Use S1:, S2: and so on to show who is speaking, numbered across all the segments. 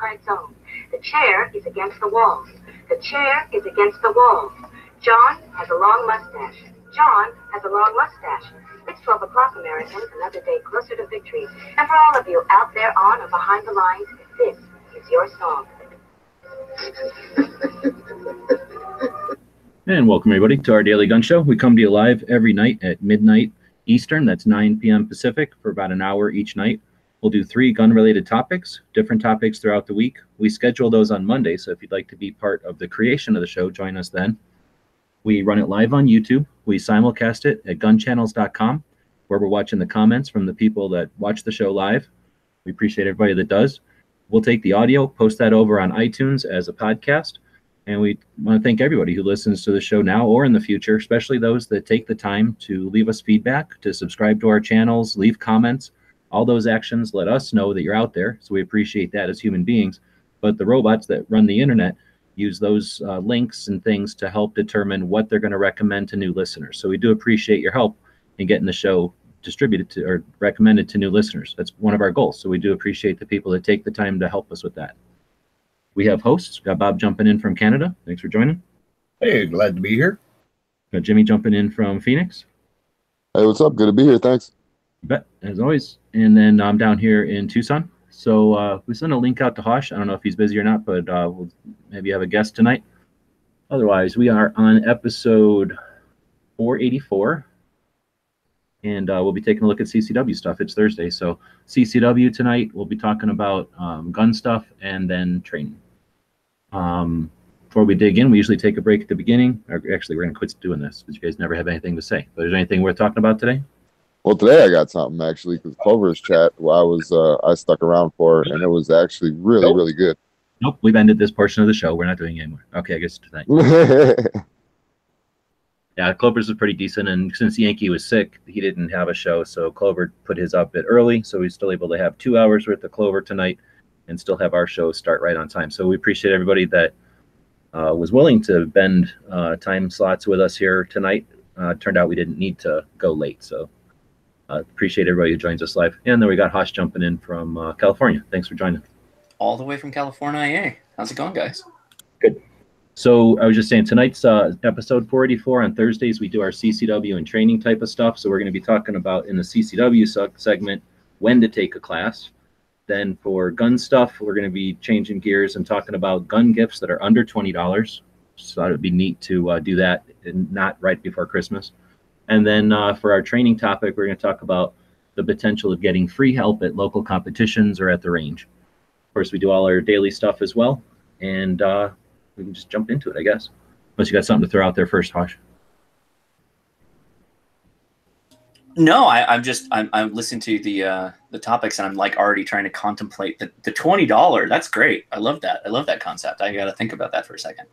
S1: occupied zone. The chair is against the walls. The chair is against the walls. John has a long mustache. John has a long mustache. It's 12 o'clock, Americans, another day closer to victory. And for all of you out there on or behind the lines, this is your song.
S2: And welcome, everybody, to our Daily Gun Show. We come to you live every night at midnight Eastern. That's 9 p.m. Pacific for about an hour each night. We'll do 3 gun-related topics, different topics throughout the week. We schedule those on Monday, so if you'd like to be part of the creation of the show, join us then. We run it live on YouTube. We simulcast it at gunchannels.com, where we're watching the comments from the people that watch the show live. We appreciate everybody that does. We'll take the audio, post that over on iTunes as a podcast. And we want to thank everybody who listens to the show now or in the future, especially those that take the time to leave us feedback, to subscribe to our channels, leave comments. All those actions let us know that you're out there. So we appreciate that as human beings. But the robots that run the internet use those links and things to help determine what they're going to recommend to new listeners. So we do appreciate your help in getting the show distributed to or recommended to new listeners. That's one of our goals. So we do appreciate the people that take the time to help us with that. We have hosts. Got Bob jumping in from Canada. Thanks for joining.
S3: Hey, glad to be here.
S2: Got Jimmy jumping in from Phoenix.
S4: Hey, what's up? Good to be here. Thanks.
S2: You bet, as always. And then I'm down here in Tucson. So we sent a link out to Hosh. I don't know if he's busy or not, but we'll maybe have a guest tonight. Otherwise, we are on episode 484. And we'll be taking a look at CCW stuff. It's Thursday. So CCW tonight, we'll be talking about gun stuff and then training. Before we dig in, we usually take a break at the beginning. Actually, we're going to quit doing this because you guys never have anything to say. But is there anything worth talking about today?
S4: Well, today I got something, actually, because Clover's chat, I stuck around for, and it was actually really good.
S2: Nope, we've ended this portion of the show. We're not doing it anymore. Okay, I guess tonight. Yeah, Clover's was pretty decent, and since Yankee was sick, he didn't have a show, so Clover put his up a bit early, so he's still able to have 2 hours worth of Clover tonight and still have our show start right on time. So we appreciate everybody that was willing to bend time slots with us here tonight. Turned out we didn't need to go late, so appreciate everybody who joins us live. And then we got Hosh jumping in from California. Thanks for joining.
S5: All the way from California, IA. How's it going, guys?
S2: Good. So I was just saying, tonight's episode 484. On Thursdays, we do our CCW and training type of stuff. So we're going to be talking about, in the CCW segment, when to take a class. Then for gun stuff, we're going to be changing gears and talking about gun gifts that are under $20. So it would be neat to do that, and not right before Christmas. And then for our training topic, we're going to talk about the potential of getting free help at local competitions or at the range. Of course, we do all our daily stuff as well. And we can just jump into it, I guess. Unless you got something to throw out there first, Hosh.
S5: No, I'm listening to the topics, and I'm like already trying to contemplate the $20. That's great. I love that. I love that concept. I got to think about that for a second.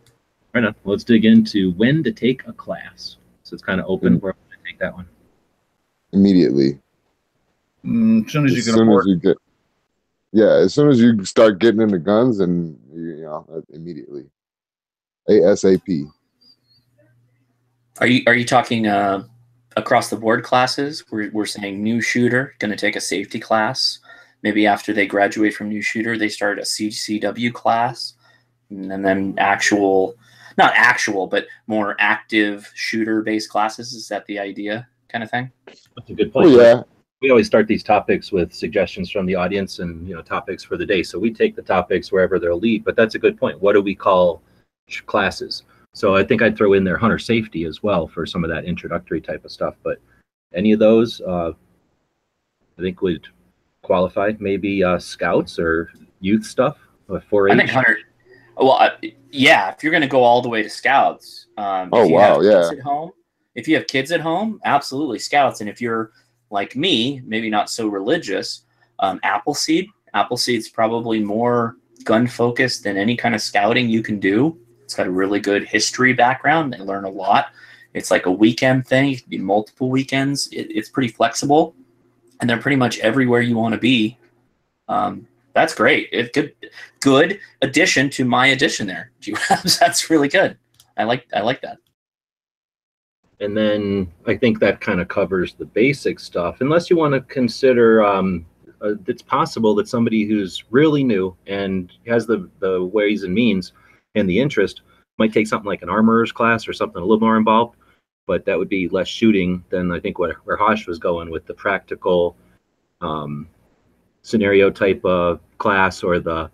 S2: Right on. Let's dig into when to take a class. So it's kind of open. Where I'm going to take that one.
S4: Immediately.
S3: As soon as you can afford it.
S4: As soon as you start getting into guns, and immediately. ASAP.
S5: Are you talking across the board classes? We're saying new shooter, going to take a safety class. Maybe after they graduate from new shooter, they start a CCW class, and then not actual, but more active shooter-based classes. Is that the idea, kind of thing?
S2: That's a good point.
S4: Oh, yeah.
S2: We always start these topics with suggestions from the audience and topics for the day. So we take the topics wherever they'll lead. But that's a good point. What do we call classes? So I think I'd throw in there hunter safety as well for some of that introductory type of stuff. But any of those, I think would qualify. Maybe scouts or youth stuff. 4-H.
S5: I think hunter. Well, yeah. If you're going to go all the way to scouts, if you have kids at home, absolutely scouts. And if you're like me, maybe not so religious, Appleseed. Appleseed's probably more gun focused than any kind of scouting you can do. It's got a really good history background. They learn a lot. It's like a weekend thing. It can be multiple weekends. It's pretty flexible, and they're pretty much everywhere you want to be. That's great. It's good addition to my addition there. That's really good. I like that.
S2: And then I think that kind of covers the basic stuff, unless you want to consider it's possible that somebody who's really new and has the ways and means and the interest might take something like an armorer's class or something a little more involved, but that would be less shooting than I think where Hosh was going with the practical scenario type of class, or the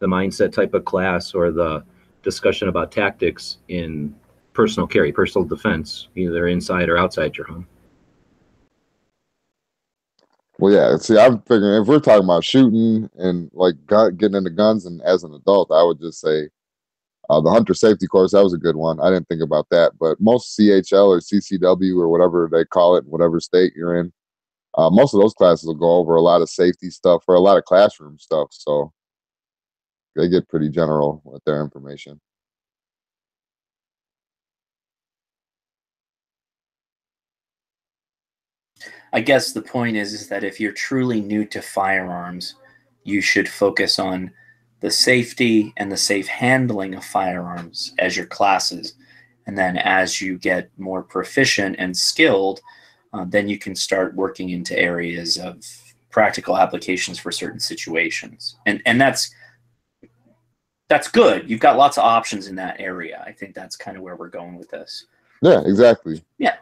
S2: mindset type of class, or the discussion about tactics in personal carry, personal defense, either inside or outside your home.
S4: Well, yeah. See, I'm figuring if we're talking about shooting and like getting into guns, and as an adult, I would just say the hunter safety course. That was a good one. I didn't think about that, but most CHL or CCW or whatever they call it, whatever state you're in, most of those classes will go over a lot of safety stuff or a lot of classroom stuff. So they get pretty general with their information.
S5: I guess the point is that if you're truly new to firearms, you should focus on the safety and the safe handling of firearms as your classes. And then as you get more proficient and skilled, then you can start working into areas of practical applications for certain situations. And that's good. You've got lots of options in that area. I think that's kind of where we're going with this.
S4: Yeah, exactly.
S5: Yeah.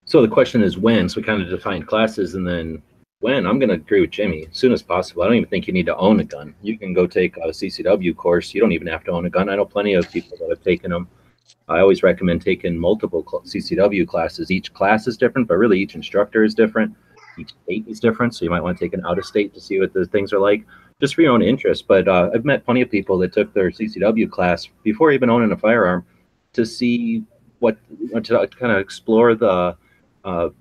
S2: So the question is when. So we kind of defined classes, and then when. I'm going to agree with Jimmy as soon as possible. I don't even think you need to own a gun. You can go take a CCW course. You don't even have to own a gun. I know plenty of people that have taken them. I always recommend taking multiple CCW classes. Each class is different, but really each instructor is different. Each state is different. So you might want to take an out of state to see what the things are like, just for your own interest. But I've met plenty of people that took their CCW class before even owning a firearm to see to kind of explore the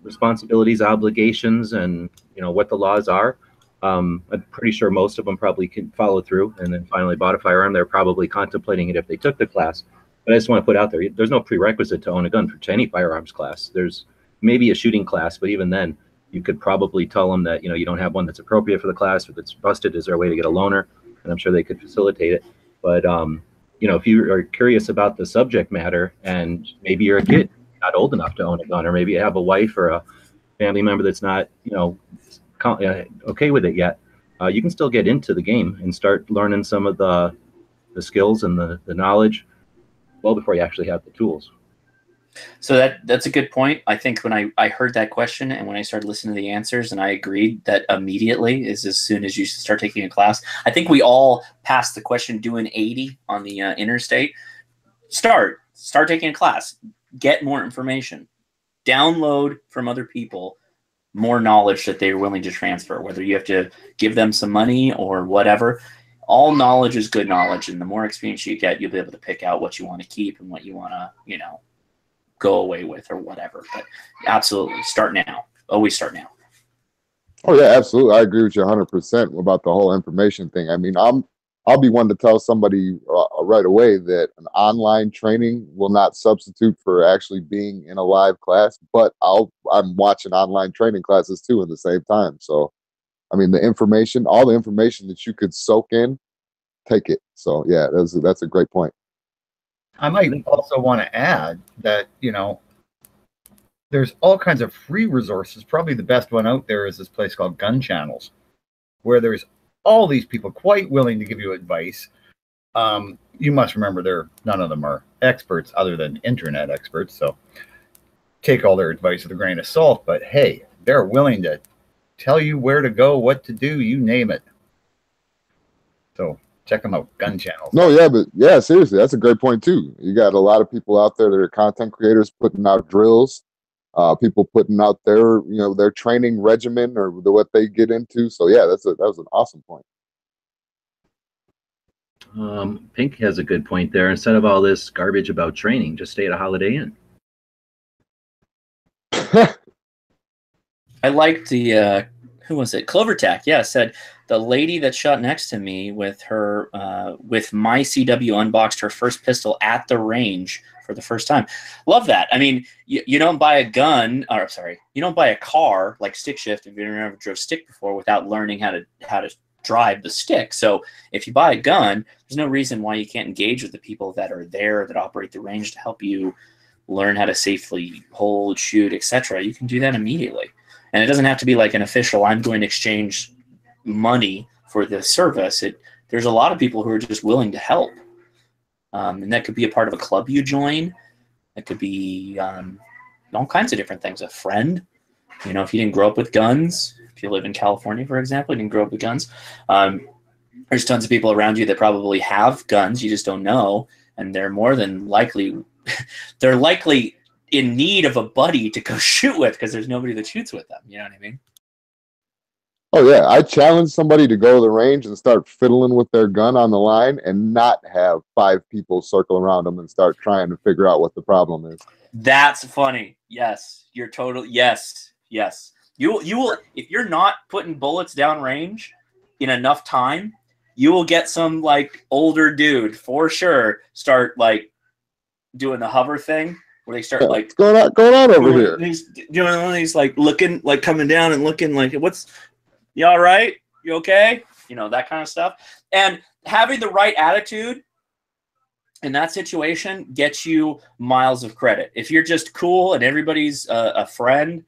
S2: responsibilities, obligations, and what the laws are. I'm pretty sure most of them probably can follow through and then finally bought a firearm. They're probably contemplating it if they took the class. But I just want to put out there's no prerequisite to own a gun for any firearms class. There's maybe a shooting class, but even then, you could probably tell them that you don't have one that's appropriate for the class. If it's busted, is there a way to get a loaner? And I'm sure they could facilitate it. But if you are curious about the subject matter, and maybe you're a kid not old enough to own a gun, or maybe you have a wife or a family member that's not okay with it yet, you can still get into the game and start learning some of the skills and the knowledge well before you actually have the tools.
S5: So that's a good point. I think when I heard that question and when I started listening to the answers, and I agreed that immediately is as soon as you start taking a class. I think we all passed the question doing 80 on the interstate. Start taking a class. Get more information. Download from other people more knowledge that they're willing to transfer, whether you have to give them some money or whatever. All knowledge is good knowledge, and the more experience you get, you'll be able to pick out what you want to keep and what you want to, go away with or whatever. But absolutely, start now. Always start now.
S4: Oh yeah, absolutely. I agree with you 100% about the whole information thing. I mean, I'll be one to tell somebody right away that an online training will not substitute for actually being in a live class, but I'm watching online training classes too at the same time. So, I mean, all the information that you could soak in, take it. So yeah, that's a great point.
S3: I might also want to add that, there's all kinds of free resources. Probably the best one out there is this place called Gun Channels, where there's all these people quite willing to give you advice. You must remember none of them are experts other than internet experts. So take all their advice with a grain of salt, but hey, they're willing to tell you where to go, what to do, you name it. So check them out, Gun Channels.
S4: No, yeah, but yeah, seriously, that's a great point too. You got a lot of people out there that are content creators putting out drills, people putting out their training regimen or what they get into. So yeah, that was an awesome point.
S2: Pink has a good point there. Instead of all this garbage about training, just stay at a Holiday Inn.
S5: I liked the who was it? Clovertac, yeah, said the lady that shot next to me with her with my CW unboxed her first pistol at the range for the first time. Love that. I mean, you don't buy a gun, or sorry, you don't buy a car like stick shift if you've never drove stick before without learning how to drive the stick. So if you buy a gun, there's no reason why you can't engage with the people that are there that operate the range to help you learn how to safely hold, shoot, etc. You can do that immediately. And it doesn't have to be like an official, I'm going to exchange money for the service. There's a lot of people who are just willing to help. And that could be a part of a club you join. It could be all kinds of different things. A friend, you know, if you didn't grow up with guns, if you live in California, for example, you didn't grow up with guns. There's tons of people around you that probably have guns. You just don't know. And they're more than likely, they're likely in need of a buddy to go shoot with because there's nobody that shoots with them. You know what I mean?
S4: Oh yeah, I challenge somebody to go to the range and start fiddling with their gun on the line and not have 5 people circle around them and start trying to figure out what the problem is.
S5: That's funny. Yes, you're total. Yes. You will if you're not putting bullets down range in enough time, you will get some like older dude for sure start like doing the hover thing. Where they start like
S4: going on over here.
S5: Doing all these like looking like coming down and looking like you all right? You okay? You know, that kind of stuff. And having the right attitude in that situation gets you miles of credit. If you're just cool and everybody's a friend,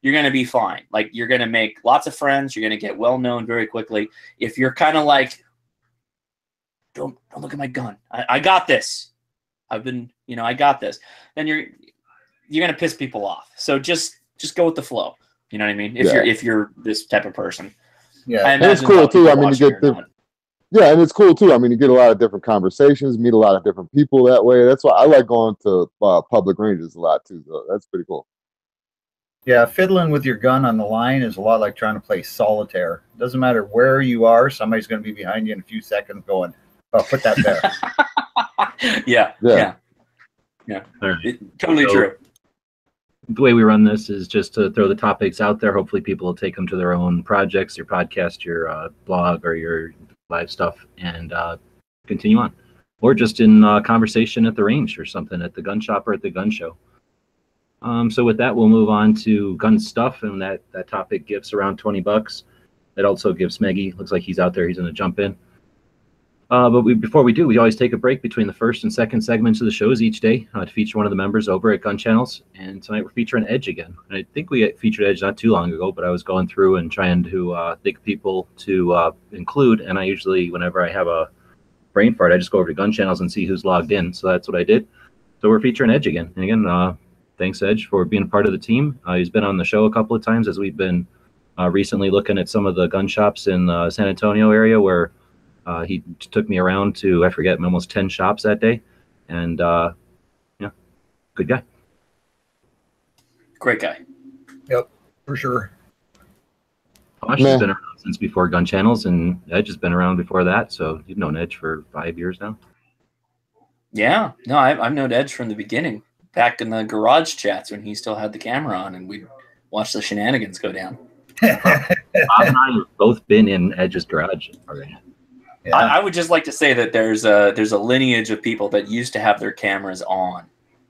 S5: you're going to be fine. Like you're going to make lots of friends. You're going to get well known very quickly. If you're kind of like, don't look at my gun. I got this. I got this. Then you're gonna piss people off. So just go with the flow. You know what I mean? If you're this type of person.
S3: Yeah,
S4: and it's cool too. I mean, you get and it's cool too. I mean, you get a lot of different conversations, meet a lot of different people that way. That's why I like going to public ranges a lot too. So that's pretty cool.
S3: Yeah, fiddling with your gun on the line is a lot like trying to play solitaire. It doesn't matter where you are; somebody's going to be behind you in a few seconds, going, "Oh, put that there."
S5: Yeah.
S2: All right.
S5: Totally true.
S2: The way we run this is just to throw the topics out there. Hopefully people will take them to their own projects, your podcast, your blog, or your live stuff, and continue on. Or just in conversation at the range or something, at the gun shop or at the gun show. So with that, we'll move on to gun stuff, and that topic gives around $20. That also gives Smeggy. Looks like he's out there. He's going to jump in. But before we do, we always take a break between the first and second segments of the shows each day to feature one of the members over at Gun Channels. And tonight we're featuring Edge again. And I think we featured Edge not too long ago, but I was going through and trying to think of people to include. And I usually, whenever I have a brain fart, I just go over to Gun Channels and see who's logged in. So that's what I did. So we're featuring Edge again. And again, thanks, Edge, for being a part of the team. He's been on the show a couple of times as we've been recently looking at some of the gun shops in the San Antonio area where he took me around to, I forget, almost 10 shops that day. And, yeah, good guy.
S5: Great guy.
S3: Yep, for sure.
S2: Posh has been around since before Gun Channels, and Edge has been around before that. So you've known Edge for 5 years now.
S5: Yeah. No, I've known Edge from the beginning, back in the garage chats when he still had the camera on and we'd watch the shenanigans go down.
S2: Bob and I have both been in Edge's garage already.
S3: Yeah.
S5: I would just like to say that there's a lineage of people that used to have their cameras on.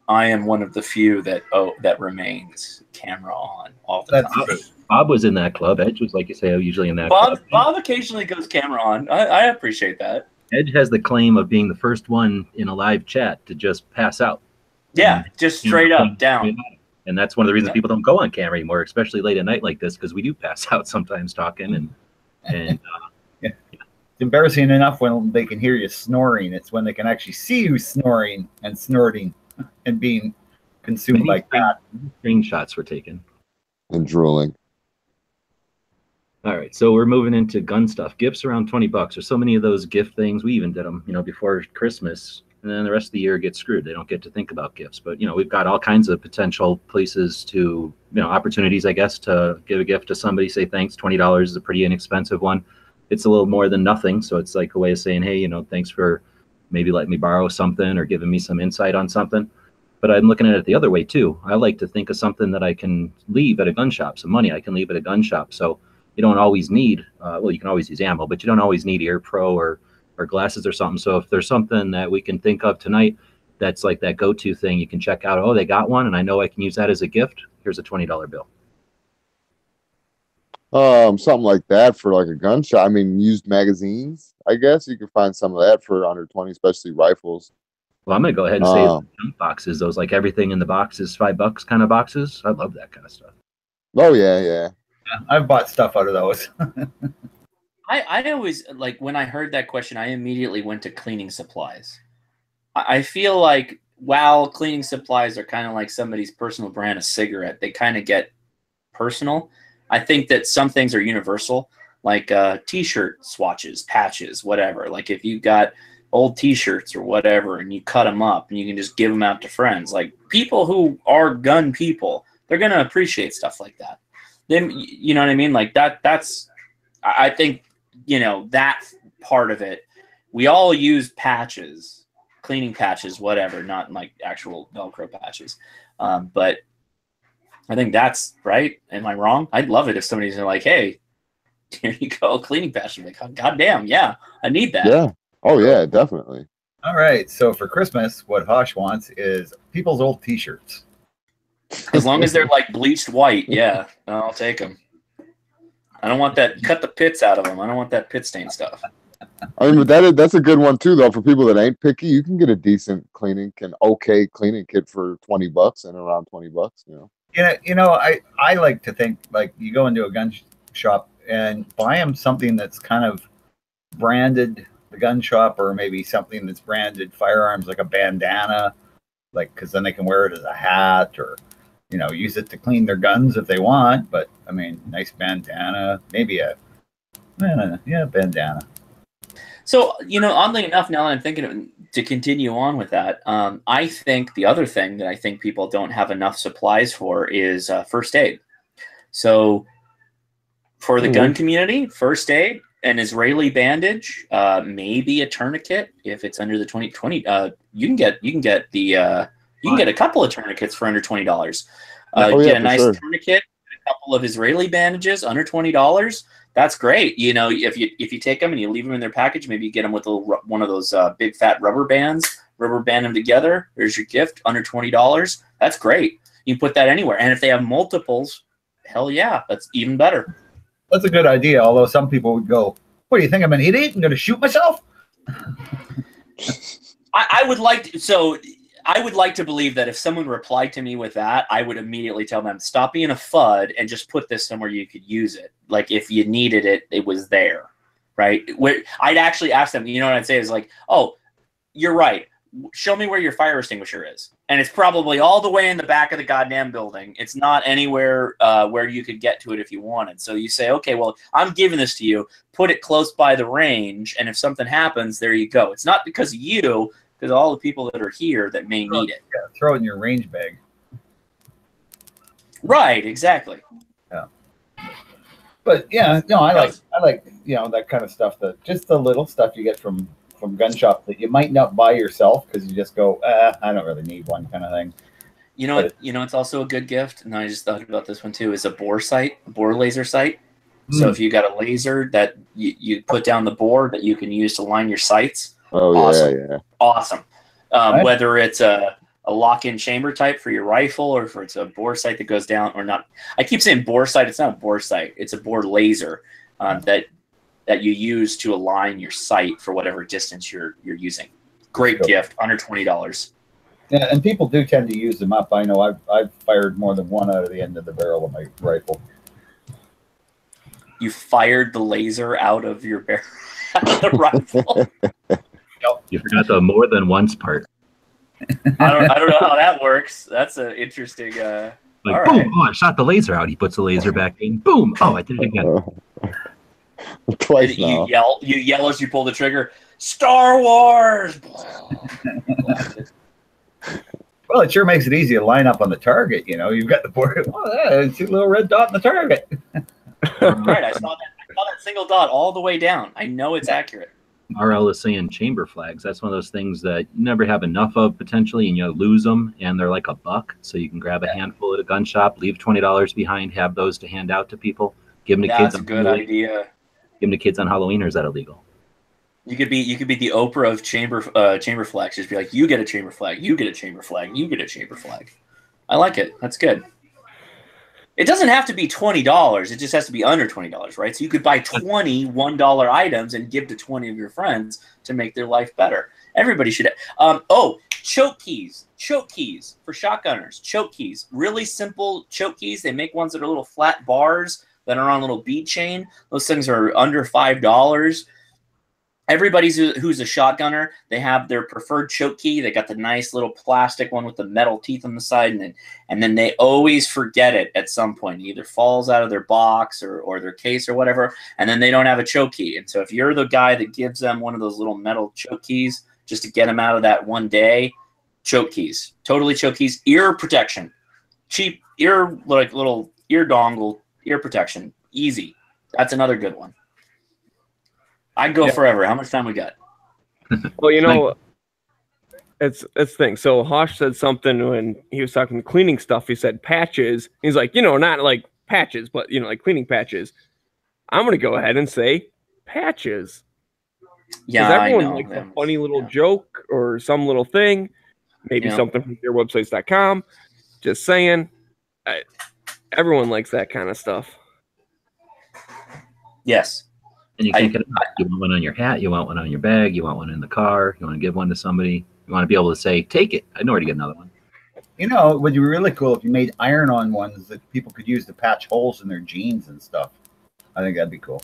S5: I am one of the few that remains camera on all the time.
S2: Bob was in that club. Edge was, like you say, usually in that club.
S5: Bob occasionally goes camera on. I appreciate that.
S2: Edge has the claim of being the first one in a live chat to just pass out.
S5: Yeah, just straight up, down.
S2: And that's one of the reasons people don't go on camera anymore, especially late at night like this, because we do pass out sometimes talking. And
S3: yeah. It's embarrassing enough when they can hear you snoring. It's when they can actually see you snoring and snorting and being consumed like that.
S2: Screenshots were taken.
S4: And drooling.
S2: All right, so we're moving into gun stuff. Gifts around $20. There's so many of those gift things. We even did them, before Christmas. And then the rest of the year gets screwed. They don't get to think about gifts. But, we've got all kinds of potential places to, opportunities, I guess, to give a gift to somebody, say thanks. $20 is a pretty inexpensive one. It's a little more than nothing. So it's like a way of saying, hey, thanks for maybe letting me borrow something or giving me some insight on something. But I'm looking at it the other way, too. I like to think of something that I can leave at a gun shop, some money I can leave at a gun shop. So you don't always need, you can always use ammo, but you don't always need Ear Pro or glasses or something. So if there's something that we can think of tonight that's like that go-to thing, you can check out, oh, they got one, and I know I can use that as a gift. Here's a $20 bill.
S4: Something like that for like a gun shop. I mean, used magazines, I guess you can find some of that for under 20, especially rifles.
S2: Well, I'm going to go ahead and say junk boxes, those like everything in the box is $5 kind of boxes. I love that kind of stuff.
S4: Oh yeah, yeah.
S3: I've bought stuff out of those.
S5: I always, like, when I heard that question, I immediately went to cleaning supplies. I feel like while cleaning supplies are kind of like somebody's personal brand of cigarette, they kind of get personal. I think that some things are universal, like t-shirt swatches, patches, whatever. Like if you've got old t-shirts or whatever and you cut them up and you can just give them out to friends, like people who are gun people, they're going to appreciate stuff like that. Then, you know what I mean? Like that's, I think, you know, that part of it, we all use patches, cleaning patches, whatever, not like actual Velcro patches. But I think that's right. Am I wrong? I'd love it if somebody's like, hey, here you go, a cleaning patch. I'm like, oh, God damn, yeah, I need that.
S4: Yeah. Oh yeah, definitely.
S3: All right. So for Christmas, what Hosh wants is people's old T-shirts.
S5: As long as they're like bleached white, yeah, I'll take them. I don't want that. Cut the pits out of them. I don't want that pit stain stuff.
S4: I mean, but that's a good one too, though. For people that ain't picky, you can get a decent cleaning kit for $20 and around $20.
S3: You know, I like to think like you go into a gun shop and buy them something that's kind of branded the gun shop, or maybe something that's branded firearms, like a bandana, like, because then they can wear it as a hat, or you know, use it to clean their guns if they want. But I mean, nice bandana, maybe bandana.
S5: So, you know, oddly enough, now that I'm thinking of, to continue on with that, I think the other thing that I think people don't have enough supplies for is first aid. So for the gun community, first aid, an Israeli bandage, maybe a tourniquet if it's under the 20. You can get a couple of tourniquets for under $20. Get a nice tourniquet, a couple of Israeli bandages under $20. That's great. You know, if you take them and you leave them in their package, maybe you get them with one of those big fat rubber bands, rubber band them together. There's your gift under $20. That's great. You can put that anywhere. And if they have multiples, hell yeah, that's even better.
S3: That's a good idea. Although some people would go, "What do you think? I'm an idiot? I'm going to shoot myself."
S5: I would like to believe that if someone replied to me with that, I would immediately tell them, stop being a FUD and just put this somewhere you could use it. Like if you needed it, it was there, right? I'd actually ask them, you know what I'd say is like, oh, you're right. Show me where your fire extinguisher is. And it's probably all the way in the back of the goddamn building. It's not anywhere where you could get to it if you wanted. So you say, okay, well, I'm giving this to you. Put it close by the range. And if something happens, there you go. It's not because of you, because all the people that are here that may need it.
S3: Yeah, throw it in your range bag.
S5: Right, exactly.
S3: Yeah. But yeah, no, I like you know, that kind of stuff, just the little stuff you get from gun shop that you might not buy yourself because you just go, I don't really need one, kind of thing.
S5: You know, it's also a good gift, and I just thought about this one too, is a bore laser sight. So if you got a laser that you put down the bore that you can use to line your sights.
S4: Oh,
S5: awesome.
S4: yeah.
S5: Awesome. Whether it's a lock-in chamber type for your rifle, or if it's a bore sight that goes down, or not. I keep saying bore sight. It's not a bore sight. It's a bore laser that you use to align your sight for whatever distance you're using. Great gift, under $20.
S3: Yeah, and people do tend to use them up. I know I've fired more than one out of the end of the barrel of my rifle.
S5: You fired the laser out of your barrel of the rifle?
S2: You forgot the more than once part.
S5: I don't know how that works. That's an interesting.
S2: Like boom! Right. Oh, I shot the laser out. He puts the laser back in. Boom! Oh, I did it again.
S4: Twice now.
S5: You yell as you pull the trigger. Star Wars.
S3: Well, it sure makes it easy to line up on the target. You know, you've got the board. Oh, yeah, see a little red dot in the target.
S5: Right. I saw that single dot all the way down. I know it's accurate.
S2: RL is saying chamber flags. That's one of those things that you never have enough of potentially, and you lose them, and they're like $1. So you can grab a handful at a gun shop, leave $20 behind, have those to hand out to people, give them to kids.
S5: That's a good idea.
S2: Give them to kids on Halloween, or is that illegal?
S5: You could be the Oprah of chamber flags. Just be like, you get a chamber flag, you get a chamber flag, you get a chamber flag. I like it. That's good. It doesn't have to be $20. It just has to be under $20, right? So you could buy 20 $1 items and give to 20 of your friends to make their life better. Everybody should. choke keys for shotgunners. Choke keys, really simple choke keys. They make ones that are little flat bars that are on a little bead chain. Those things are under $5. Everybody who's a shotgunner, they have their preferred choke key. They got the nice little plastic one with the metal teeth on the side, and then they always forget it at some point. It either falls out of their box or their case or whatever, and then they don't have a choke key. And so if you're the guy that gives them one of those little metal choke keys just to get them out of that one day, choke keys, totally choke keys, ear protection, cheap ear, like little ear dongle, ear protection, easy. That's another good one. I'd go forever. How much time we got?
S6: Well, you know, it's thing. So Hosh said something when he was talking cleaning stuff. He said patches. He's like, you know, not like patches, but you know, like cleaning patches. I'm gonna go ahead and say patches.
S5: Yeah,
S6: everyone
S5: I know.
S6: likes a funny little joke or some little thing, maybe something from yourwebsites.com. Just saying, everyone likes that kind of stuff.
S5: Yes.
S2: And you can't get it. You want one on your hat, you want one on your bag, you want one in the car, you want to give one to somebody, you want to be able to say, take it. I know where to get another one.
S3: You know, it would be really cool if you made iron-on ones that people could use to patch holes in their jeans and stuff. I think that'd be cool.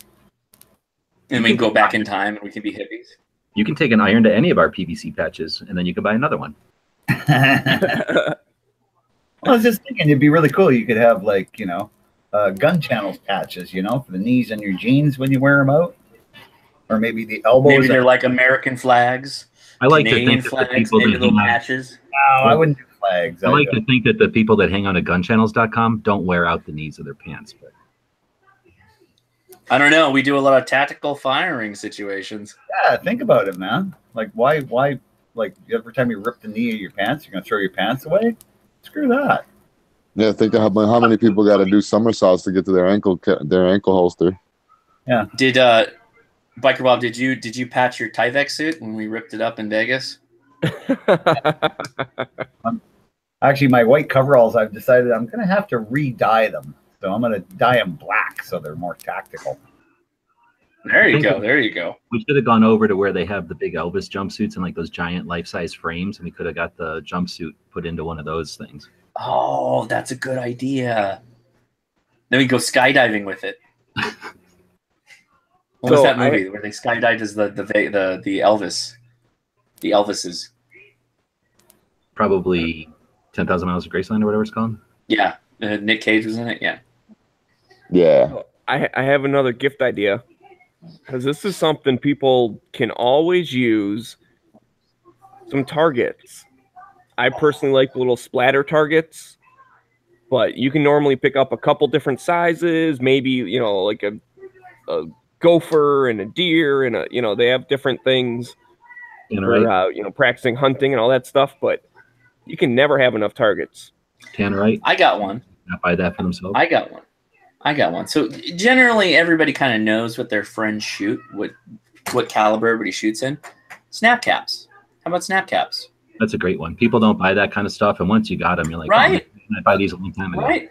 S5: And we can go back in time and we can be hippies.
S2: You can take an iron to any of our PVC patches, and then you can buy another one.
S3: I was just thinking it'd be really cool. You could have, like, you know, gun channels patches, you know, for the knees on your jeans when you wear them out, or maybe the elbows.
S5: Maybe they're like American flags.
S2: I like
S5: Canadian
S2: to think
S5: flags,
S2: that the people
S5: maybe
S2: that
S5: little
S2: hang out,
S5: patches.
S3: No, I wouldn't do flags.
S2: I like to think that the people that hang on to gunchannels.com don't wear out the knees of their pants. But
S5: I don't know. We do a lot of tactical firing situations.
S3: Yeah, think about it, man. Like, why, like, every time you rip the knee of your pants, you're going to throw your pants away? Screw that.
S4: Yeah, think of how many people got to do somersaults to get to their ankle holster.
S3: Yeah.
S5: Did Biker Bob? Did you patch your Tyvek suit when we ripped it up in Vegas?
S3: Actually, my white coveralls, I've decided I'm going to have to re-dye them. So I'm going to dye them black so they're more tactical.
S5: There you go. There you go.
S2: we should have gone over to where they have the big Elvis jumpsuits and like those giant life-size frames, and we could have got the jumpsuit put into one of those things.
S5: Oh, that's a good idea. Then we go skydiving with it. What was that movie where they skydived as the Elvis? The Elvises.
S2: Probably 10,000 Miles of Graceland or whatever it's called.
S5: Yeah. Nick Cage was in it. Yeah.
S4: Yeah.
S6: I have another gift idea, because this is something people can always use. Some targets. I personally like little splatter targets, but you can normally pick up a couple different sizes, maybe, you know, like a gopher and a deer and a, you know, they have different things for, you know, practicing hunting and all that stuff, but you can never have enough targets.
S2: Tannerite.
S5: I got one.
S2: Not buy that for themselves.
S5: I got one. So generally everybody kind of knows what their friends shoot, what caliber everybody shoots in. Snap caps. How about snap caps?
S2: That's a great one. People don't buy that kind of stuff, and once you got them, you're like,
S5: right?
S2: Oh, I buy these a long time ago.
S5: Right.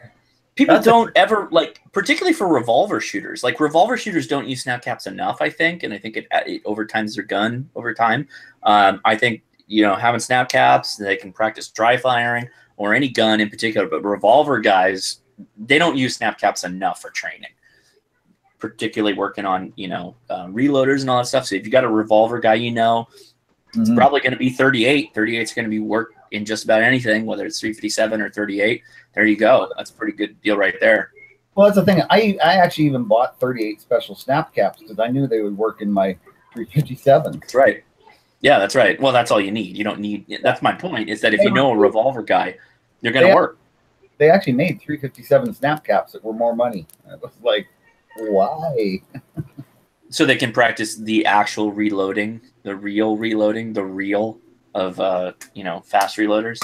S5: People don't ever, like, particularly for revolver shooters. Like, revolver shooters don't use snap caps enough, I think, and I think it overtimes their gun over time. I think, you know, having snap caps, they can practice dry firing or any gun in particular, but revolver guys, they don't use snap caps enough for training, particularly working on, you know, reloaders and all that stuff. So if you got a revolver guy, you know, it's probably going to be 38. 38 is going to be work in just about anything, whether it's 357 or 38. There you go. That's a pretty good deal right there.
S3: Well, that's the thing. I actually even bought 38 special snap caps because I knew they would work in my 357.
S5: That's right. Yeah, that's right. Well, that's all you need. You don't need. That's my point. Is that if you know a revolver guy, they're going to work.
S3: They actually made 357 snap caps that were more money. I was like, why?
S5: So they can practice the actual reloading, the real reloading, the real of you know, fast reloaders.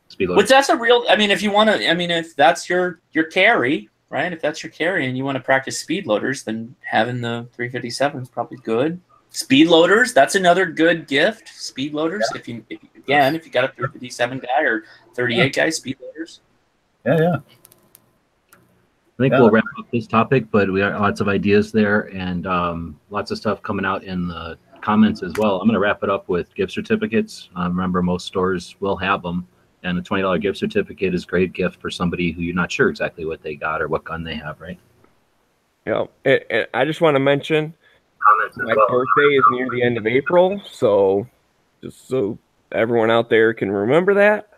S2: Speed loader.
S5: Which that's a real. I mean, if you want to, I mean, if that's your carry, right? If that's your carry and you want to practice speed loaders, then having the 357 is probably good. Speed loaders, that's another good gift. Speed loaders, if you got a 357 guy or 38 guy, speed loaders.
S3: Yeah.
S2: I think we'll wrap up this topic, but we have lots of ideas there and lots of stuff coming out in the comments as well. I'm going to wrap it up with gift certificates. Remember, most stores will have them, and a $20 gift certificate is a great gift for somebody who you're not sure exactly what they got or what gun they have, right?
S6: Yeah, and I just want to mention
S2: Comments as
S6: my
S2: well.
S6: birthday is near the end of April, so just so everyone out there can remember that.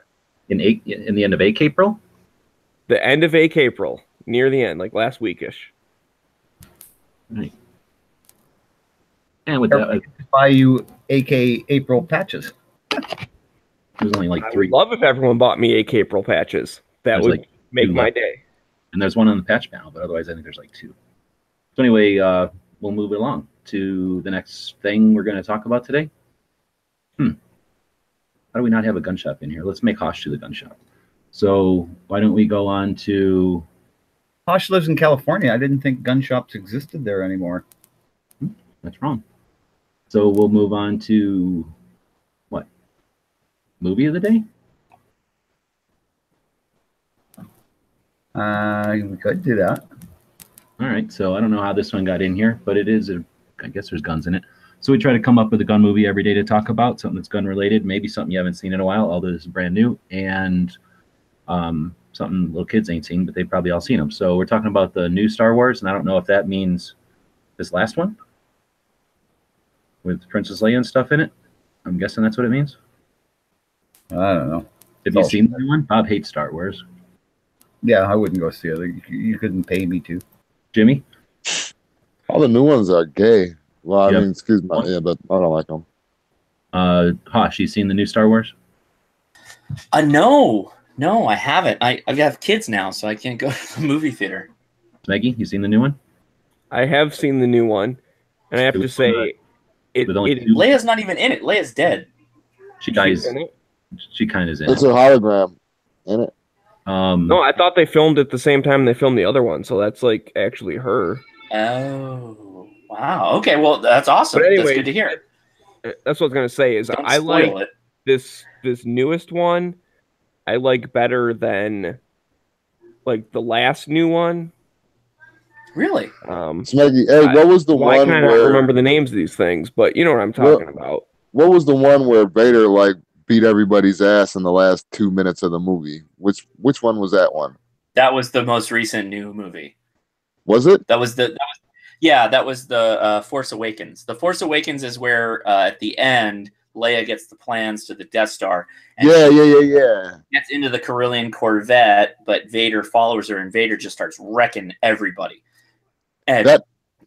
S2: In the end of April?
S6: The end of April, near the end, like last weekish.
S2: Right. And with that,
S3: Buy you AK April patches.
S2: there's only like
S6: I
S2: 3.
S6: would love if everyone bought me AK April patches. That
S2: There's
S6: would
S2: like
S6: make
S2: 2
S6: my
S2: left.
S6: day.
S2: And there's one on the patch panel, but otherwise I think there's like 2. So anyway, we'll move it along to the next thing we're going to talk about today. How do we not have a gun shop in here? Let's make Hosh do the gun shop. So why don't we go on to...
S3: Hosh lives in California. I didn't think gun shops existed there anymore.
S2: That's wrong. So we'll move on to what? Movie of the day?
S3: We could do that.
S2: All right. So I don't know how this one got in here, but it is, I guess there's guns in it. So we try to come up with a gun movie every day to talk about, something that's gun related, maybe something you haven't seen in a while, although this is brand new, and something little kids ain't seen, but they've probably all seen them. So we're talking about the new Star Wars, and I don't know if that means this last one with Princess Leia and stuff in it. I'm guessing that's what it means.
S3: I don't know.
S2: Have you seen the new one? Bob hates Star Wars.
S3: Yeah, I wouldn't go see it. You couldn't pay me to.
S2: Jimmy?
S4: All the new ones are gay. Well, I
S2: Yep.
S4: mean, excuse me, yeah, but I don't like them.
S2: Hosh, you seen the new Star Wars?
S5: No, I haven't. I have kids now, so I can't go to the movie theater.
S2: Maggie, you seen the new one?
S6: I have seen the new one, and I have to say,
S2: with only
S6: it
S2: 2
S5: Leia's not even in it. Leia's dead.
S2: She dies.
S6: she's in it.
S2: She kind of is in
S4: It's
S2: it.
S4: a hologram, ain't it?
S6: No, I thought they filmed at the same time they filmed the other one, so that's like actually her.
S5: Oh, wow. Okay, well, that's awesome.
S6: But anyway,
S5: That's good to hear.
S6: That's what I was gonna say. Is
S5: Don't
S6: I like
S5: spoil it.
S6: this newest one. I like better than like the last new one.
S5: Really?
S4: Smeggy, hey, what was the
S6: Well, I
S4: one
S6: kind of
S4: where?
S6: remember the names of these things, but you know what I'm talking about.
S4: What was the one where Vader like beat everybody's ass in the last 2 minutes of the movie? Which one was that one?
S5: That was the most recent new movie.
S4: Was it?
S5: That was the Force Awakens. The Force Awakens is where at the end Leia gets the plans to the Death Star. And
S4: Yeah.
S5: gets into the Corellian Corvette, but Vader follows her, and Vader just starts wrecking everybody. And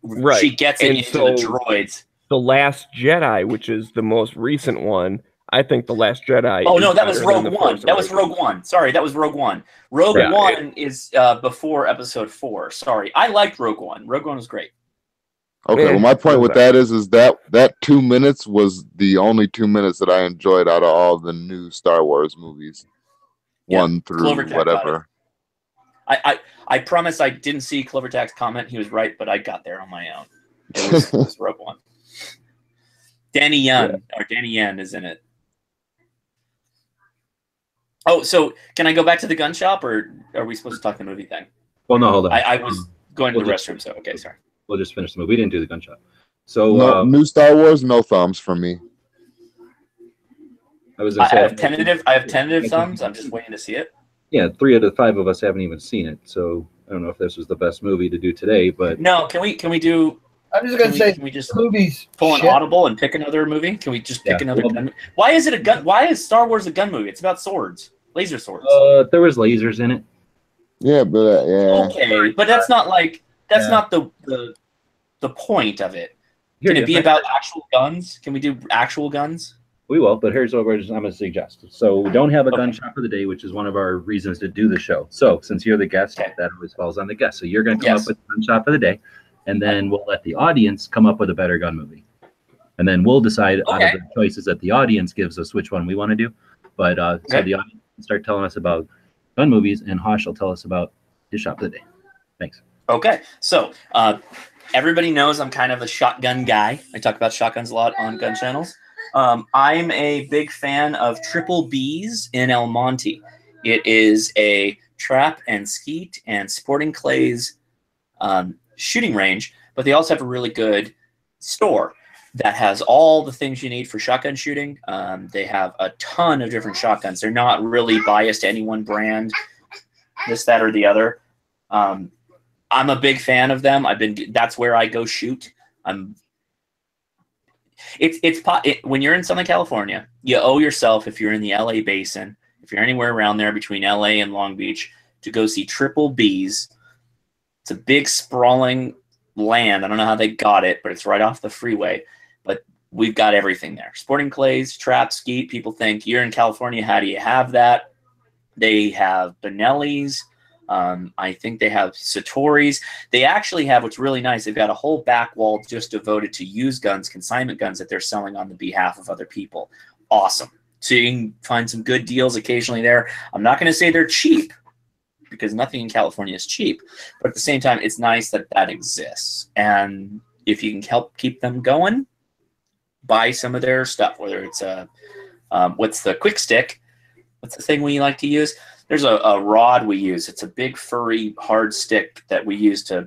S6: Right.
S5: she gets it
S6: And
S5: into
S6: so-
S5: the droids.
S6: The Last Jedi, which is the most recent one, I think The Last Jedi.
S5: Oh
S6: is
S5: no, that was
S6: better than
S5: Rogue
S6: The
S5: One.
S6: Force
S5: That was
S6: Awakens.
S5: Rogue One. Sorry, that was Rogue One. Rogue
S6: Yeah.
S5: One is before Episode 4. Sorry, I liked Rogue One. Rogue One was great.
S4: Okay.
S6: Yeah,
S4: Well, my point with
S6: exactly.
S4: that is that 2 minutes was the only 2 minutes that I enjoyed out of all the new Star Wars movies,
S5: Yeah,
S4: 1 through
S5: Clover Cat got
S4: whatever.
S5: I promise I didn't see Clover Tack's comment. He was right, but I got there on my own. It was Rogue One. Danny Yen is in it. Oh, so can I go back to the gun shop, or are we supposed to talk the movie thing?
S2: Well, no, hold on.
S5: I was going to the
S2: We'll
S5: restroom, so okay, sorry.
S2: We'll just finish the movie. We didn't do the gun shop. So
S4: No, new Star Wars, no thumbs from me.
S2: I was
S5: I
S2: gonna say,
S5: have tentative thumbs. I'm just waiting to see it.
S2: yeah, 3 out of the 5 of us haven't even seen it. So I don't know if this was the best movie to do today, but
S5: No, can we do?
S3: I'm just
S5: Can we just
S3: movies.
S5: pull an
S3: shit.
S5: audible and pick another movie? Can we just pick
S2: Yeah,
S5: another
S2: well-
S5: gun? Why is it a gun? Why is Star Wars a gun movie? It's about swords, laser swords.
S2: there was lasers in it.
S4: Yeah, but yeah.
S5: Okay, but that's not like that's
S3: Yeah.
S5: not the point of it.
S2: Here,
S5: Can it be
S2: yeah,
S5: about actual guns? Can we do actual guns?
S2: We will, but here's what I'm going to suggest. So we don't have a gun
S5: Okay.
S2: shop of the day, which is one of our reasons to do the show. So since you're the guest,
S5: Okay.
S2: that always falls on the guest. So you're going to come
S5: Yes.
S2: up with the gun shop of the day, and then we'll let the audience come up with a better gun movie. And then we'll decide out
S5: Okay.
S2: of the choices that the audience gives us which one we want to do. But so
S5: Okay.
S2: the audience can start telling us about gun movies, and Hosh will tell us about his shop of the day. Thanks.
S5: Okay, so everybody knows I'm kind of a shotgun guy. I talk about shotguns a lot on gun channels. I'm a big fan of Triple B's in El Monte. It is a trap and skeet and sporting clays shooting range, but they also have a really good store. that has all the things you need for shotgun shooting. They have a ton of different shotguns. They're not really biased to any one brand, this, that, or the other. I'm a big fan of them. That's where I go shoot. When you're in Southern California, you owe yourself, if you're in the LA basin, if you're anywhere around there between LA and Long Beach, to go see Triple B's. It's a big sprawling land. I don't know how they got it, but it's right off the freeway. But we've got everything there. Sporting clays, trap, skeet. People think, you're in California, how do you have that? They have Benelli's. I think they have Satori's. They actually have, what's really nice, they've got a whole back wall just devoted to used guns, consignment guns that they're selling on the behalf of other people. Awesome. So you can find some good deals occasionally there. I'm not going to say they're cheap, because nothing in California is cheap. But at the same time, it's nice that that exists. And if you can help keep them going, buy some of their stuff, whether it's what's the quick stick? What's the thing we like to use? There's a rod we use. It's a big, furry, hard stick that we use to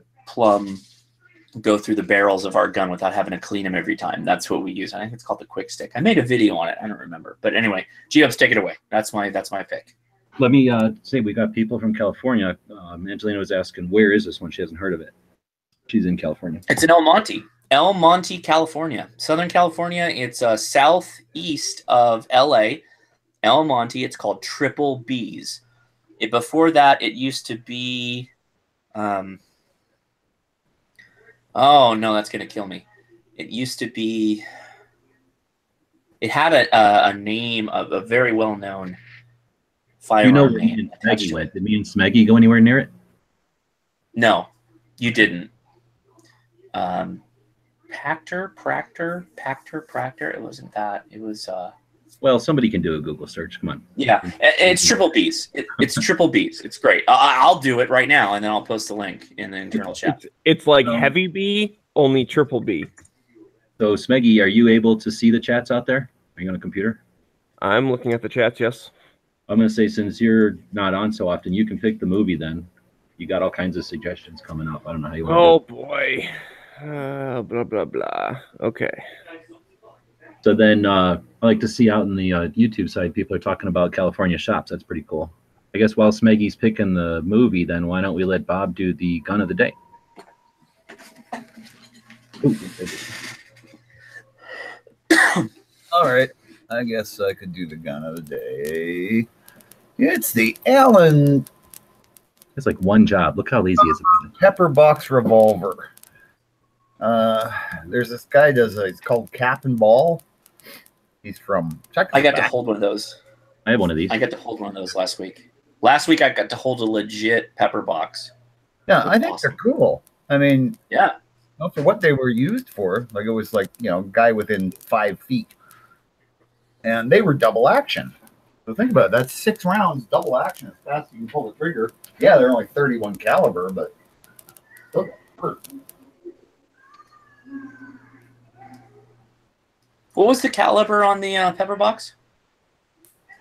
S5: go through the barrels of our gun without having to clean them every time. That's what we use. I think it's called the quick stick. I made a video on it. I don't remember. But anyway, Geobs, take it away. That's my pick.
S2: Let me say we got people from California. Angelina was asking, where is this one? She hasn't heard of it. She's in California.
S5: It's in El Monte, California. Southern California. It's southeast of LA. El Monte. It's called Triple B's. Before that, it used to be... oh, no, that's going to kill me. It used to be... It had a name of a very well-known firearm.
S2: You know where me and Smeggy went? Did me and Smeggy go anywhere near it?
S5: No, you didn't. Pactor. It wasn't that. It was...
S2: Well, somebody can do a Google search. Come on.
S5: Yeah, it's Triple B's. It's Triple B's. It's great. I'll do it right now, and then I'll post the link in the internal chat.
S6: It's like Heavy B, only Triple B.
S2: So, Smeggy, are you able to see the chats out there? Are you on a computer?
S6: I'm looking at the chats, yes.
S2: I'm going to say, since you're not on so often, you can pick the movie then. You got all kinds of suggestions coming up. I don't know how you want to do it.
S6: Boy. Blah, blah, blah. Okay.
S2: So then I like to see out in the YouTube side, people are talking about California shops. That's pretty cool. I guess while Smeggy's picking the movie, then why don't we let Bob do the gun of the day? Ooh.
S3: All right. I guess I could do the gun of the day. It's the Allen.
S2: It's like one job. Look how easy it is.
S3: Pepper box revolver. There's this guy it's called Cap and Ball. He's from Czechoslovakia.
S5: I got to hold one of those.
S2: I have one of these.
S5: I got to hold one of those last week. Last week I got to hold a legit pepper box.
S3: Yeah, I think they're cool. I mean,
S5: yeah.
S3: For what they were used for, like it was like, guy within 5 feet. And they were double action. So think about it. That's 6 rounds, double action. As fast as you can pull the trigger. Yeah, they're only 31 caliber, but look at it.
S5: What was the caliber on the pepper box?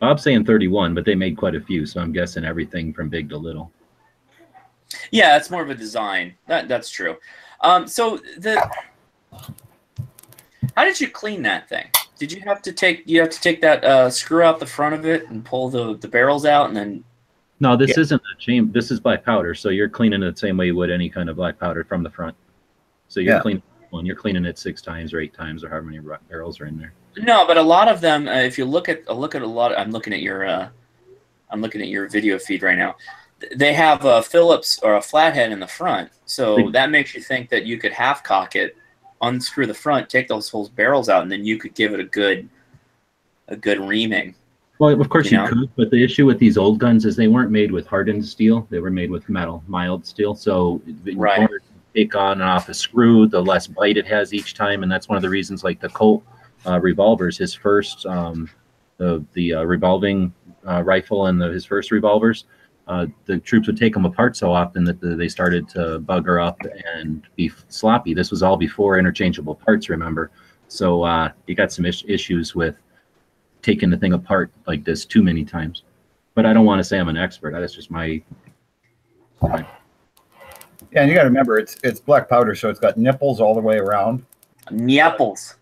S2: Bob's saying 31, but they made quite a few, so I'm guessing everything from big to little.
S5: Yeah, it's more of a design. That's true. How did you clean that thing? Did you have to take that screw out the front of it and pull the barrels out and then?
S2: No, this isn't a chamber. This is black powder, so you're cleaning it the same way you would any kind of black powder from the front. So you're cleaning one. You're cleaning it 6 times or 8 times or however many barrels are in there.
S5: No, but a lot of them, if you look at a lot, I'm looking at your video feed right now. They have a Phillips or a flathead in the front, so that makes you think that you could half cock it, unscrew the front, take those whole barrels out, and then you could give it a good reaming. Well, of course you
S2: could, but the issue with these old guns is they weren't made with hardened steel; they were made with metal, mild steel. So
S5: right.
S2: Take on and off a screw, the less bite it has each time, and that's one of the reasons. Like the Colt revolvers, his first the revolving rifle and his first revolvers, the troops would take them apart so often that they started to bugger up and be sloppy. This was all before interchangeable parts, remember? So you got some issues with taking the thing apart like this too many times. But I don't want to say I'm an expert. That's just my.
S3: Yeah, and you got to remember, it's black powder, so it's got nipples all the way around.
S5: Nipples.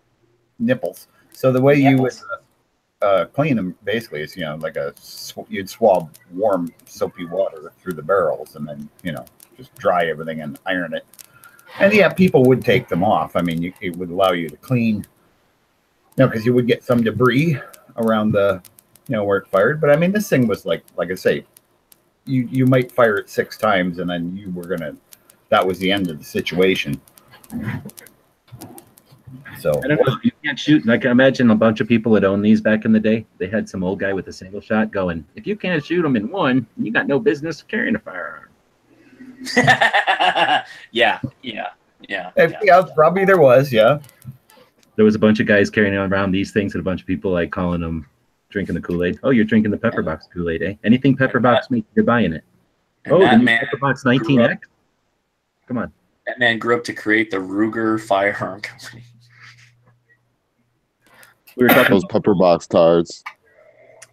S3: nipples. So the way you would
S5: Nipples.
S3: clean them basically is, like you'd swab warm soapy water through the barrels and then, just dry everything and iron it. And yeah, people would take them off. I mean, it would allow you to clean, because you would get some debris around the, where it fired. But I mean, this thing was like I say, you might fire it 6 times and then that was the end of the situation. So
S2: I don't know. You can't shoot. Like, imagine a bunch of people that owned these back in the day. They had some old guy with a single shot going, if you can't shoot them in one, you got no business carrying a firearm.
S5: Yeah.
S3: Probably there was, yeah.
S2: There was a bunch of guys carrying around these things and a bunch of people like calling them drinking the Kool-Aid. Oh, you're drinking the Pepper Box Kool-Aid, eh? Anything Pepper Box makes, you're buying it. Oh, the new Pepper Box 19X? Come on.
S5: That man grew up to create the Ruger Firearm Company.
S2: We were talking
S4: Those Pepper Box cards.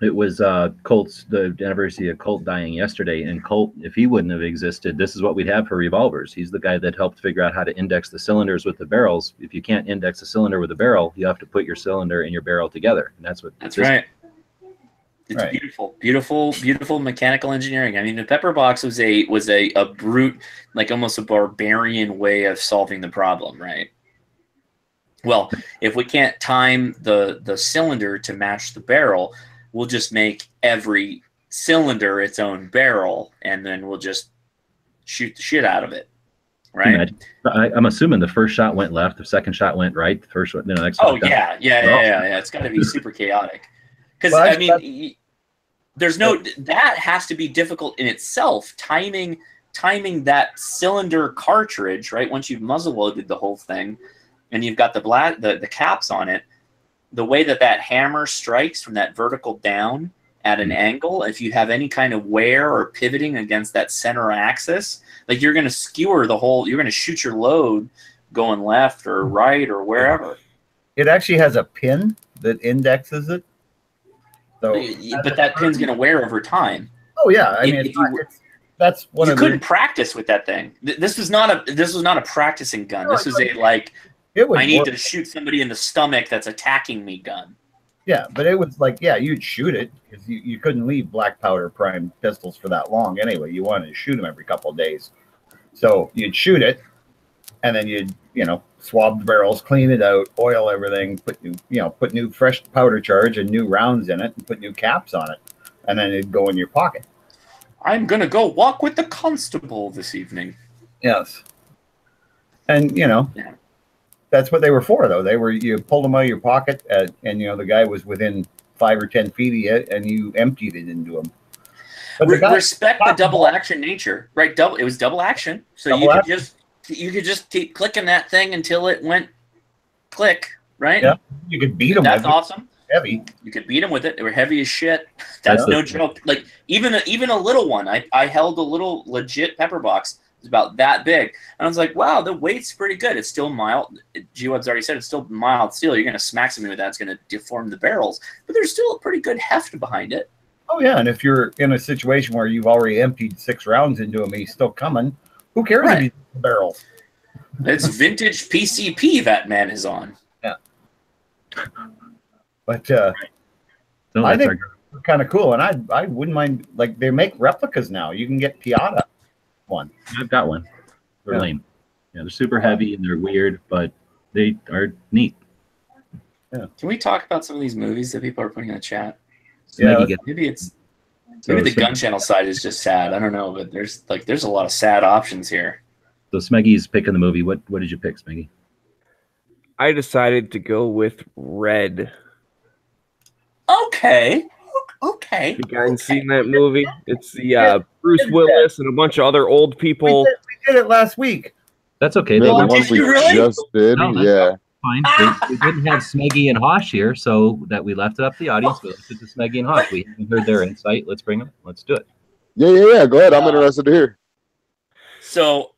S2: It was Colt's, the anniversary of Colt dying yesterday, and Colt, if he wouldn't have existed, this is what we'd have for revolvers. He's the guy that helped figure out how to index the cylinders with the barrels. If you can't index a cylinder with a barrel, you have to put your cylinder and your barrel together, and that's
S5: right. It's
S3: right.
S5: beautiful mechanical engineering. I mean, the Pepper Box was a brute, like almost a barbarian way of solving the problem, right? Well, if we can't time the cylinder to match the barrel, we'll just make every cylinder its own barrel, and then we'll just shoot the shit out of it, right?
S2: I'm assuming the first shot went left, the second shot went right, the first one, the next.
S5: Oh yeah. It's got to be super chaotic, because I mean, there's no that has to be difficult in itself. Timing that cylinder cartridge, right? Once you've muzzle loaded the whole thing, and you've got the caps on it. The way that hammer strikes from that vertical down at an angle, if you have any kind of wear or pivoting against that center axis, like you're going to skewer the whole, you're going to shoot your load going left or right or wherever.
S3: It actually has a pin that indexes it. So,
S5: but that pin's going to wear over time.
S3: Oh yeah, I mean, that's one.
S5: You couldn't practice with that thing. This was not a practicing gun. This was I need to shoot somebody in the stomach that's attacking me gun.
S3: Yeah, but it was like, you'd shoot it because you couldn't leave black powder primed pistols for that long anyway. You wanted to shoot them every couple of days. So you'd shoot it, and then you'd, swab the barrels, clean it out, oil everything, put new fresh powder charge and new rounds in it, and put new caps on it, and then it'd go in your pocket.
S5: I'm going to go walk with the constable this evening.
S3: Yes. And, that's what they were for, though. You pulled them out of your pocket, and the guy was within 5 or 10 feet of you, and you emptied it into him. But
S5: respect the double action nature, right? It was double action, so you could just keep clicking that thing until it went click, right?
S3: Yeah, you could beat them.
S5: That's awesome.
S3: Heavy.
S5: You could beat them with it. They were heavy as shit. That's no joke. Like even a little one. I held a little legit Pepper Box. It's about that big. And I was like, wow, the weight's pretty good. It's still mild. G-Web's already said it's still mild steel. You're going to smack something with that. It's going to deform the barrels. But there's still a pretty good heft behind it.
S3: Oh, yeah. And if you're in a situation where you've already emptied 6 rounds into him and he's still coming, who cares if he's in the barrels?
S5: It's vintage PCP that man is on.
S3: Yeah. But I think they're kind of cool. And I wouldn't mind, like, they make replicas now. You can get Piata one.
S2: I've got one. They're lame. Yeah, they're super heavy and they're weird, but they are neat.
S3: Yeah.
S5: Can we talk about some of these movies that people are putting in the chat?
S3: Yeah.
S5: Maybe the Gun Channel side is just sad. I don't know, but there's a lot of sad options here.
S2: So Smeggy's picking the movie. What did you pick, Smeggy?
S6: I decided to go with Red.
S5: Okay.
S6: You guys seen that movie? It's the Bruce Willis and a bunch of other old people.
S3: We did it last week.
S2: That's okay.
S4: Yeah,
S2: They
S5: did you really?
S4: Just did.
S2: No,
S4: yeah.
S2: Fine. We didn't have Smeggy and Hosh here, so that we left it up to the audience. We left it to Smeggy and Hosh. We haven't heard their insight. Let's bring them. Let's do it.
S4: Yeah. Go ahead. I'm interested to hear.
S5: So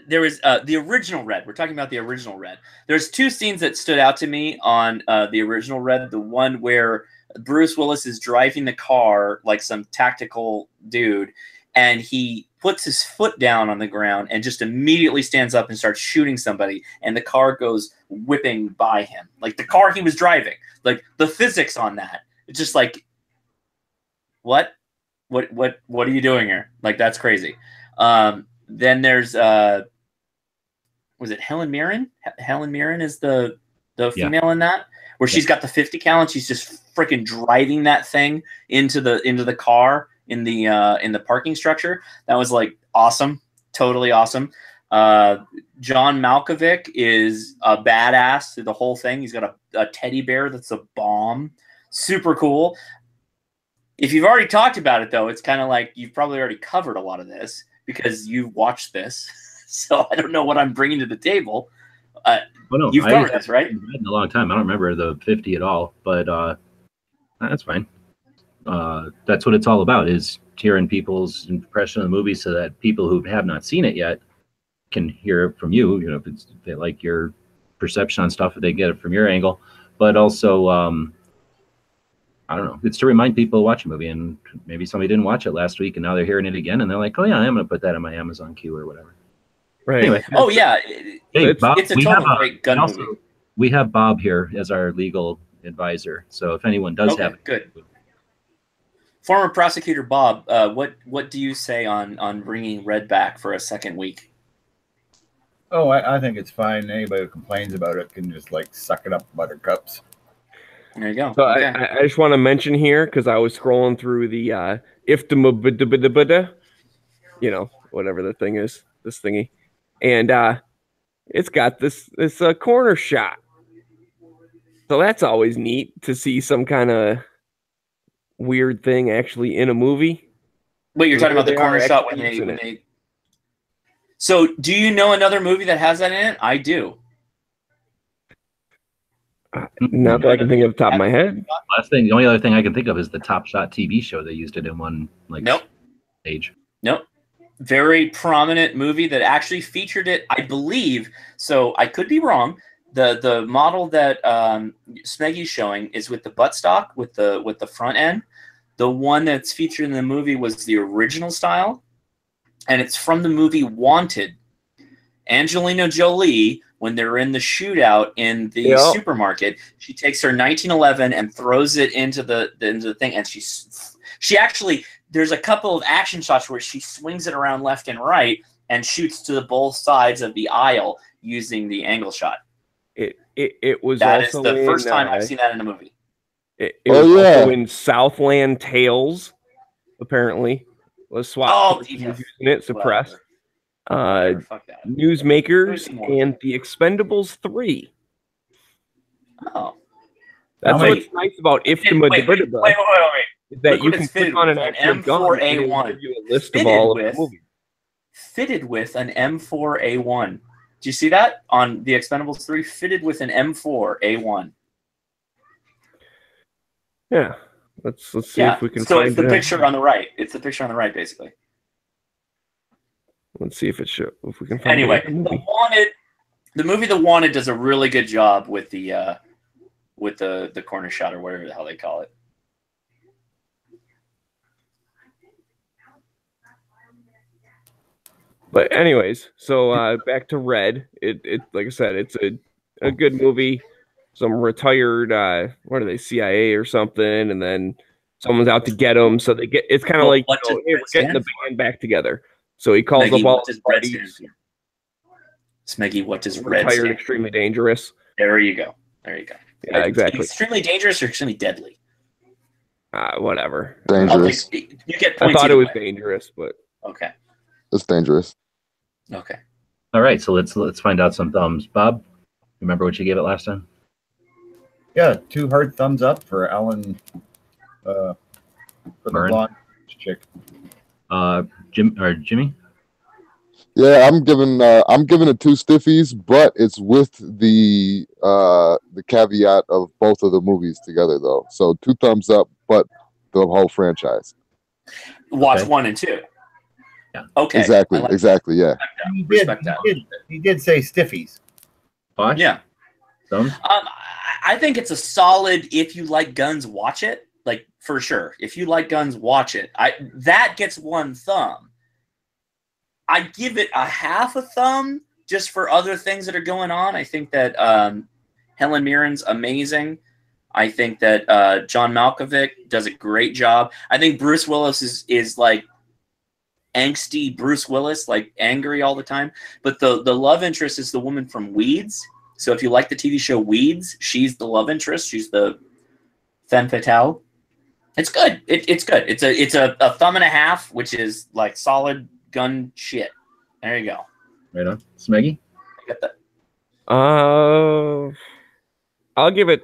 S5: there was the original Red. We're talking about the original Red. There's 2 scenes that stood out to me on the original Red. The one where Bruce Willis is driving the car like some tactical dude, and he puts his foot down on the ground and just immediately stands up and starts shooting somebody, and the car goes whipping by him. Like the car he was driving. Like the physics on that. It's just like, what are you doing here? Like, that's crazy. Then there's was it Helen Mirren? Helen Mirren is the female in that, where she's got the 50 cal and she's just freaking driving that thing into the car in the parking structure. That was like awesome, totally awesome. John Malkovich is a badass through the whole thing. He's got a teddy bear that's a bomb. Super cool. If you've already talked about it, though, it's kind of like you've probably already covered a lot of this because you've watched this. So I don't know what I'm bringing to the table. You've covered this, right?
S2: In a long time. I don't remember the 50 at all, but that's fine. That's what it's all about, is hearing people's impression of the movie so that people who have not seen it yet can hear it from you. You know, if they like your perception on stuff, if they get it from your angle. But also, I don't know. It's to remind people to watch a movie, and maybe somebody didn't watch it last week, and now they're hearing it again, and they're like, "Oh yeah, I'm going to put that in my Amazon queue or whatever."
S6: Right.
S2: Anyway.
S5: Oh yeah.
S2: Hey, Bob,
S5: it's a total great gun movie.
S2: We have Bob here as our legal advisor, so if anyone does have it,
S5: good. Former prosecutor Bob, what do you say on bringing Red back for a second week?
S3: Oh, I think it's fine. Anybody who complains about it can just like suck it up, buttercups.
S5: There you go.
S6: So
S5: okay.
S6: I just want to mention here, because I was scrolling through the you know, whatever the thing is, this thingy, and it's got this corner shot. So that's always neat to see some kind of weird thing actually in a movie.
S5: Wait, you're talking about the corner shot when they... So, do you know another movie that has that in it? I do.
S6: Not that I can think of the top of my head.
S2: The only other thing I can think of is the Top Shot TV show. They used it in one stage. Nope.
S5: Very prominent movie that actually featured it, I believe. So I could be wrong. The model that Smeggy's showing is with the buttstock with the front end. The one that's featured in the movie was the original style, and it's from the movie Wanted. Angelina Jolie, when they're in the shootout in the supermarket, she takes her 1911 and throws it into the thing, and she actually, there's a couple of action shots where she swings it around left and right and shoots to both sides of the aisle using the angle shot.
S6: It was
S5: that
S6: also
S5: is the first time I've seen that in a movie.
S6: It was also in Southland Tales, apparently. Was SWAT using it, suppressed. Newsmakers and The Expendables 3.
S5: Oh.
S6: That's what's nice about
S5: wait.
S6: Is that you can click on an M4A1. Give you a list of all of the movies.
S5: Fitted with an M4A1. Do you see that on The Expendables 3? Fitted with an M4A1.
S6: Yeah. Let's see if we can find it.
S5: So it's the picture on the right. It's the picture on the right, basically.
S6: Let's see if it shows. If we can find
S5: it. The movie The Wanted does a really good job with the corner shot, or whatever the hell they call it.
S6: But anyways, so back to Red. It like I said, it's a good movie. Some retired what are they, CIA or something, and then someone's out to get them. So it's kind of like, hey, we're getting the band back together. So he calls up all his buddies.
S5: Smeggy, what does Red
S6: retired
S5: stand?
S6: Extremely dangerous.
S5: There you go.
S6: Yeah, exactly.
S5: Extremely dangerous or extremely deadly?
S6: Whatever.
S4: Dangerous.
S5: You get points.
S6: I thought it was dangerous, but
S5: okay.
S4: It's dangerous.
S5: Okay.
S2: All right, so let's find out some thumbs. Bob, remember what you gave it last time?
S3: Yeah, 2 hard thumbs up for Ellen, for the blonde chick.
S2: Jimmy?
S4: Yeah, I'm giving it 2 stiffies, but it's with the caveat of both of the movies together though. So 2 thumbs up, but the whole franchise.
S5: Watch 1 and 2.
S2: Yeah.
S5: Okay.
S4: Exactly. Yeah.
S3: He did say stiffies.
S2: Watch?
S5: Yeah. I think it's a solid, if you like guns, watch it. Like for sure. If you like guns, watch it. That gets 1 thumb. I give it a half a thumb just for other things that are going on. I think that Helen Mirren's amazing. I think that John Malkovich does a great job. I think Bruce Willis is like angsty Bruce Willis, like angry all the time. But the love interest is the woman from Weeds. So if you like the TV show Weeds, she's the love interest. She's the femme fatale. It's good. It's good. It's a thumb and a half, which is like solid gun shit. There you go.
S2: Right on. Smeggy?
S5: I got that.
S6: I'll give it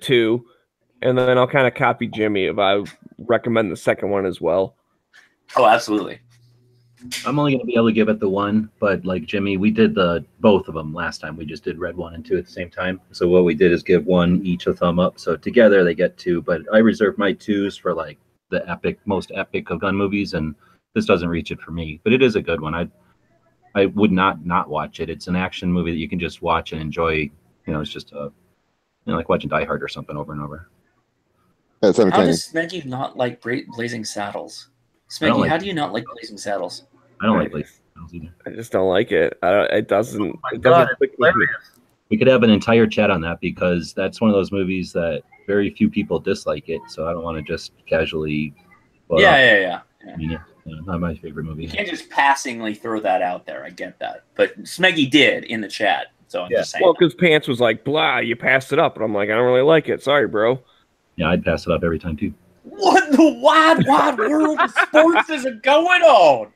S6: 2, and then I'll kind of copy Jimmy if I recommend the second one as well.
S5: Oh, absolutely.
S2: I'm only going to be able to give it the 1, but like Jimmy, we did both of them last time. We just did Red 1 and 2 at the same time. So what we did is give 1 each a thumb up. So together they get 2, but I reserve my 2s for like the most epic of gun movies, and this doesn't reach it for me. But it is a good one. I would not watch it. It's an action movie that you can just watch and enjoy. It's just like watching Die Hard or something over and over.
S4: Yeah, it's
S5: How
S4: entertaining.
S5: does Smeggy not like Blazing Saddles? Smeggy, how do you not like Blazing Saddles?
S2: I don't like Blazing Saddles either.
S6: I just don't like it. It doesn't.
S3: Oh my
S6: It
S3: God,
S6: doesn't
S3: it's
S6: click with me.
S3: hilarious.
S2: We could have an entire chat on that because that's one of those movies that very few people dislike it. So I don't want to just casually.
S5: Yeah.
S2: I mean, not my favorite movie.
S5: You can't just passingly throw that out there. I get that. But Smeggy did in the chat. So I'm just saying.
S6: Well, because Pants was like, blah, you passed it up. And I'm like, I don't really like it. Sorry, bro.
S2: Yeah, I'd pass it up every time too.
S5: What in the wide world of sports is going on?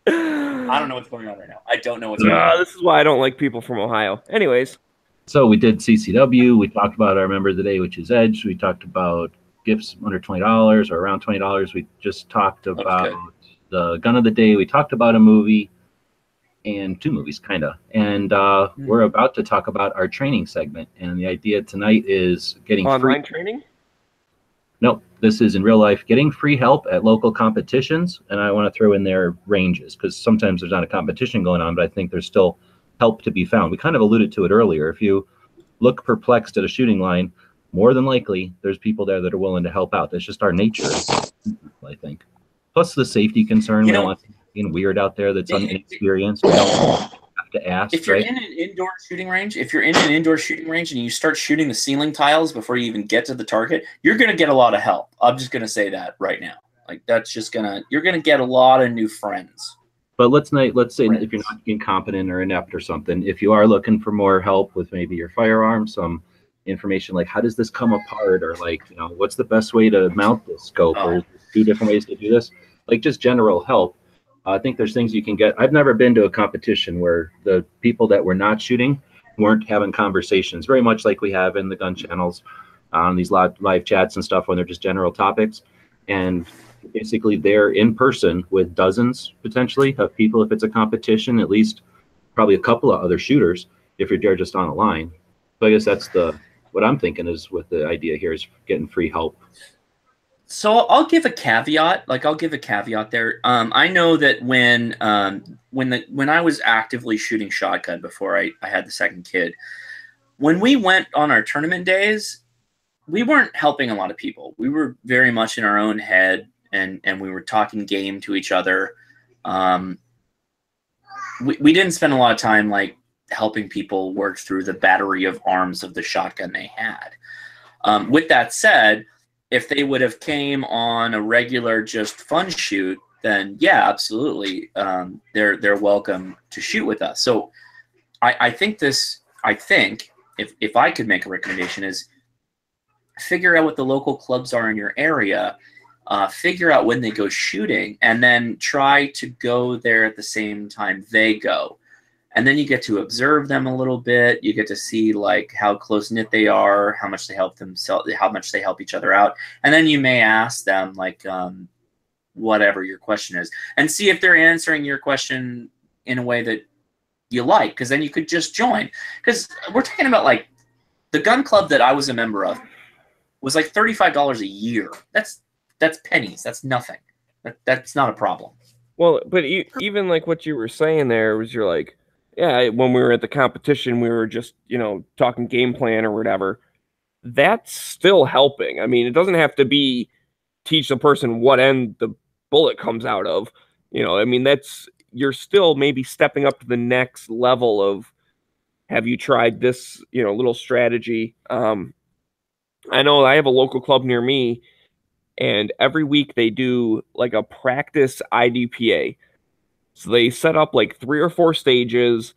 S5: I don't know what's going on right now. I don't know what's going on.
S6: This is why I don't like people from Ohio. Anyways.
S2: So we did CCW. We talked about our member of the day, which is Edge. We talked about gifts under $20 or around $20. We just talked about the gun of the day. We talked about a movie and 2 movies, kind of. And we're about to talk about our training segment. And the idea tonight is getting
S6: online training?
S2: Nope. This is in real life, getting free help at local competitions. And I want to throw in their ranges because sometimes there's not a competition going on, but I think there's still help to be found. We kind of alluded to it earlier. If you look perplexed at a shooting line, more than likely there's people there that are willing to help out. That's just our nature, I think. Plus the safety concern. We don't want people being weird out there that's inexperienced. We don't have to ask.
S5: If you're in an indoor shooting range, and you start shooting the ceiling tiles before you even get to the target, you're going to get a lot of help. I'm just going to say that right now. Like you're going to get a lot of new friends.
S2: But let's say if you're not incompetent or inept or something, if you are looking for more help with maybe your firearm, some information like how does this come apart, or like what's the best way to mount this scope, or 2 different ways to do this, like just general help. I think there's things you can get. I've never been to a competition where the people that were not shooting weren't having conversations, very much like we have in the gun channels on these live chats and stuff when they're just general topics. And basically they're in person with dozens potentially of people. If it's a competition, at least probably a couple of other shooters if you're just on a line. So I guess that's what I'm thinking is with the idea here is getting free help.
S5: So I'll give a caveat. There. I know that when I was actively shooting shotgun before I had the second kid, when we went on our tournament days, we weren't helping a lot of people. We were very much in our own head, and we were talking game to each other. We didn't spend a lot of time like helping people work through the battery of arms of the shotgun they had. With that said, if they would have came on a regular just fun shoot, then yeah, absolutely, they're welcome to shoot with us. So I think if I could make a recommendation is figure out what the local clubs are in your area, figure out when they go shooting, and then try to go there at the same time they go. And then you get to observe them a little bit. You get to see like how close knit they are, how much they help themselves, how much they help each other out. And then you may ask them like whatever your question is, and see if they're answering your question in a way that you like. Because then you could just join. Because we're talking about like the gun club that I was a member of was like $35 a year. That's pennies. That's nothing. That's not a problem.
S6: Well, but even like what you were saying there was you're like, yeah, when we were at the competition, we were just, talking game plan or whatever. that's still helping. I mean, it doesn't have to be teach the person what end the bullet comes out of. You know, I mean, you're still maybe stepping up to the next level of, have you tried this, you know, little strategy? I know I have a local club near me, and every week they do like a practice IDPA. So they set up like 3 or 4 stages,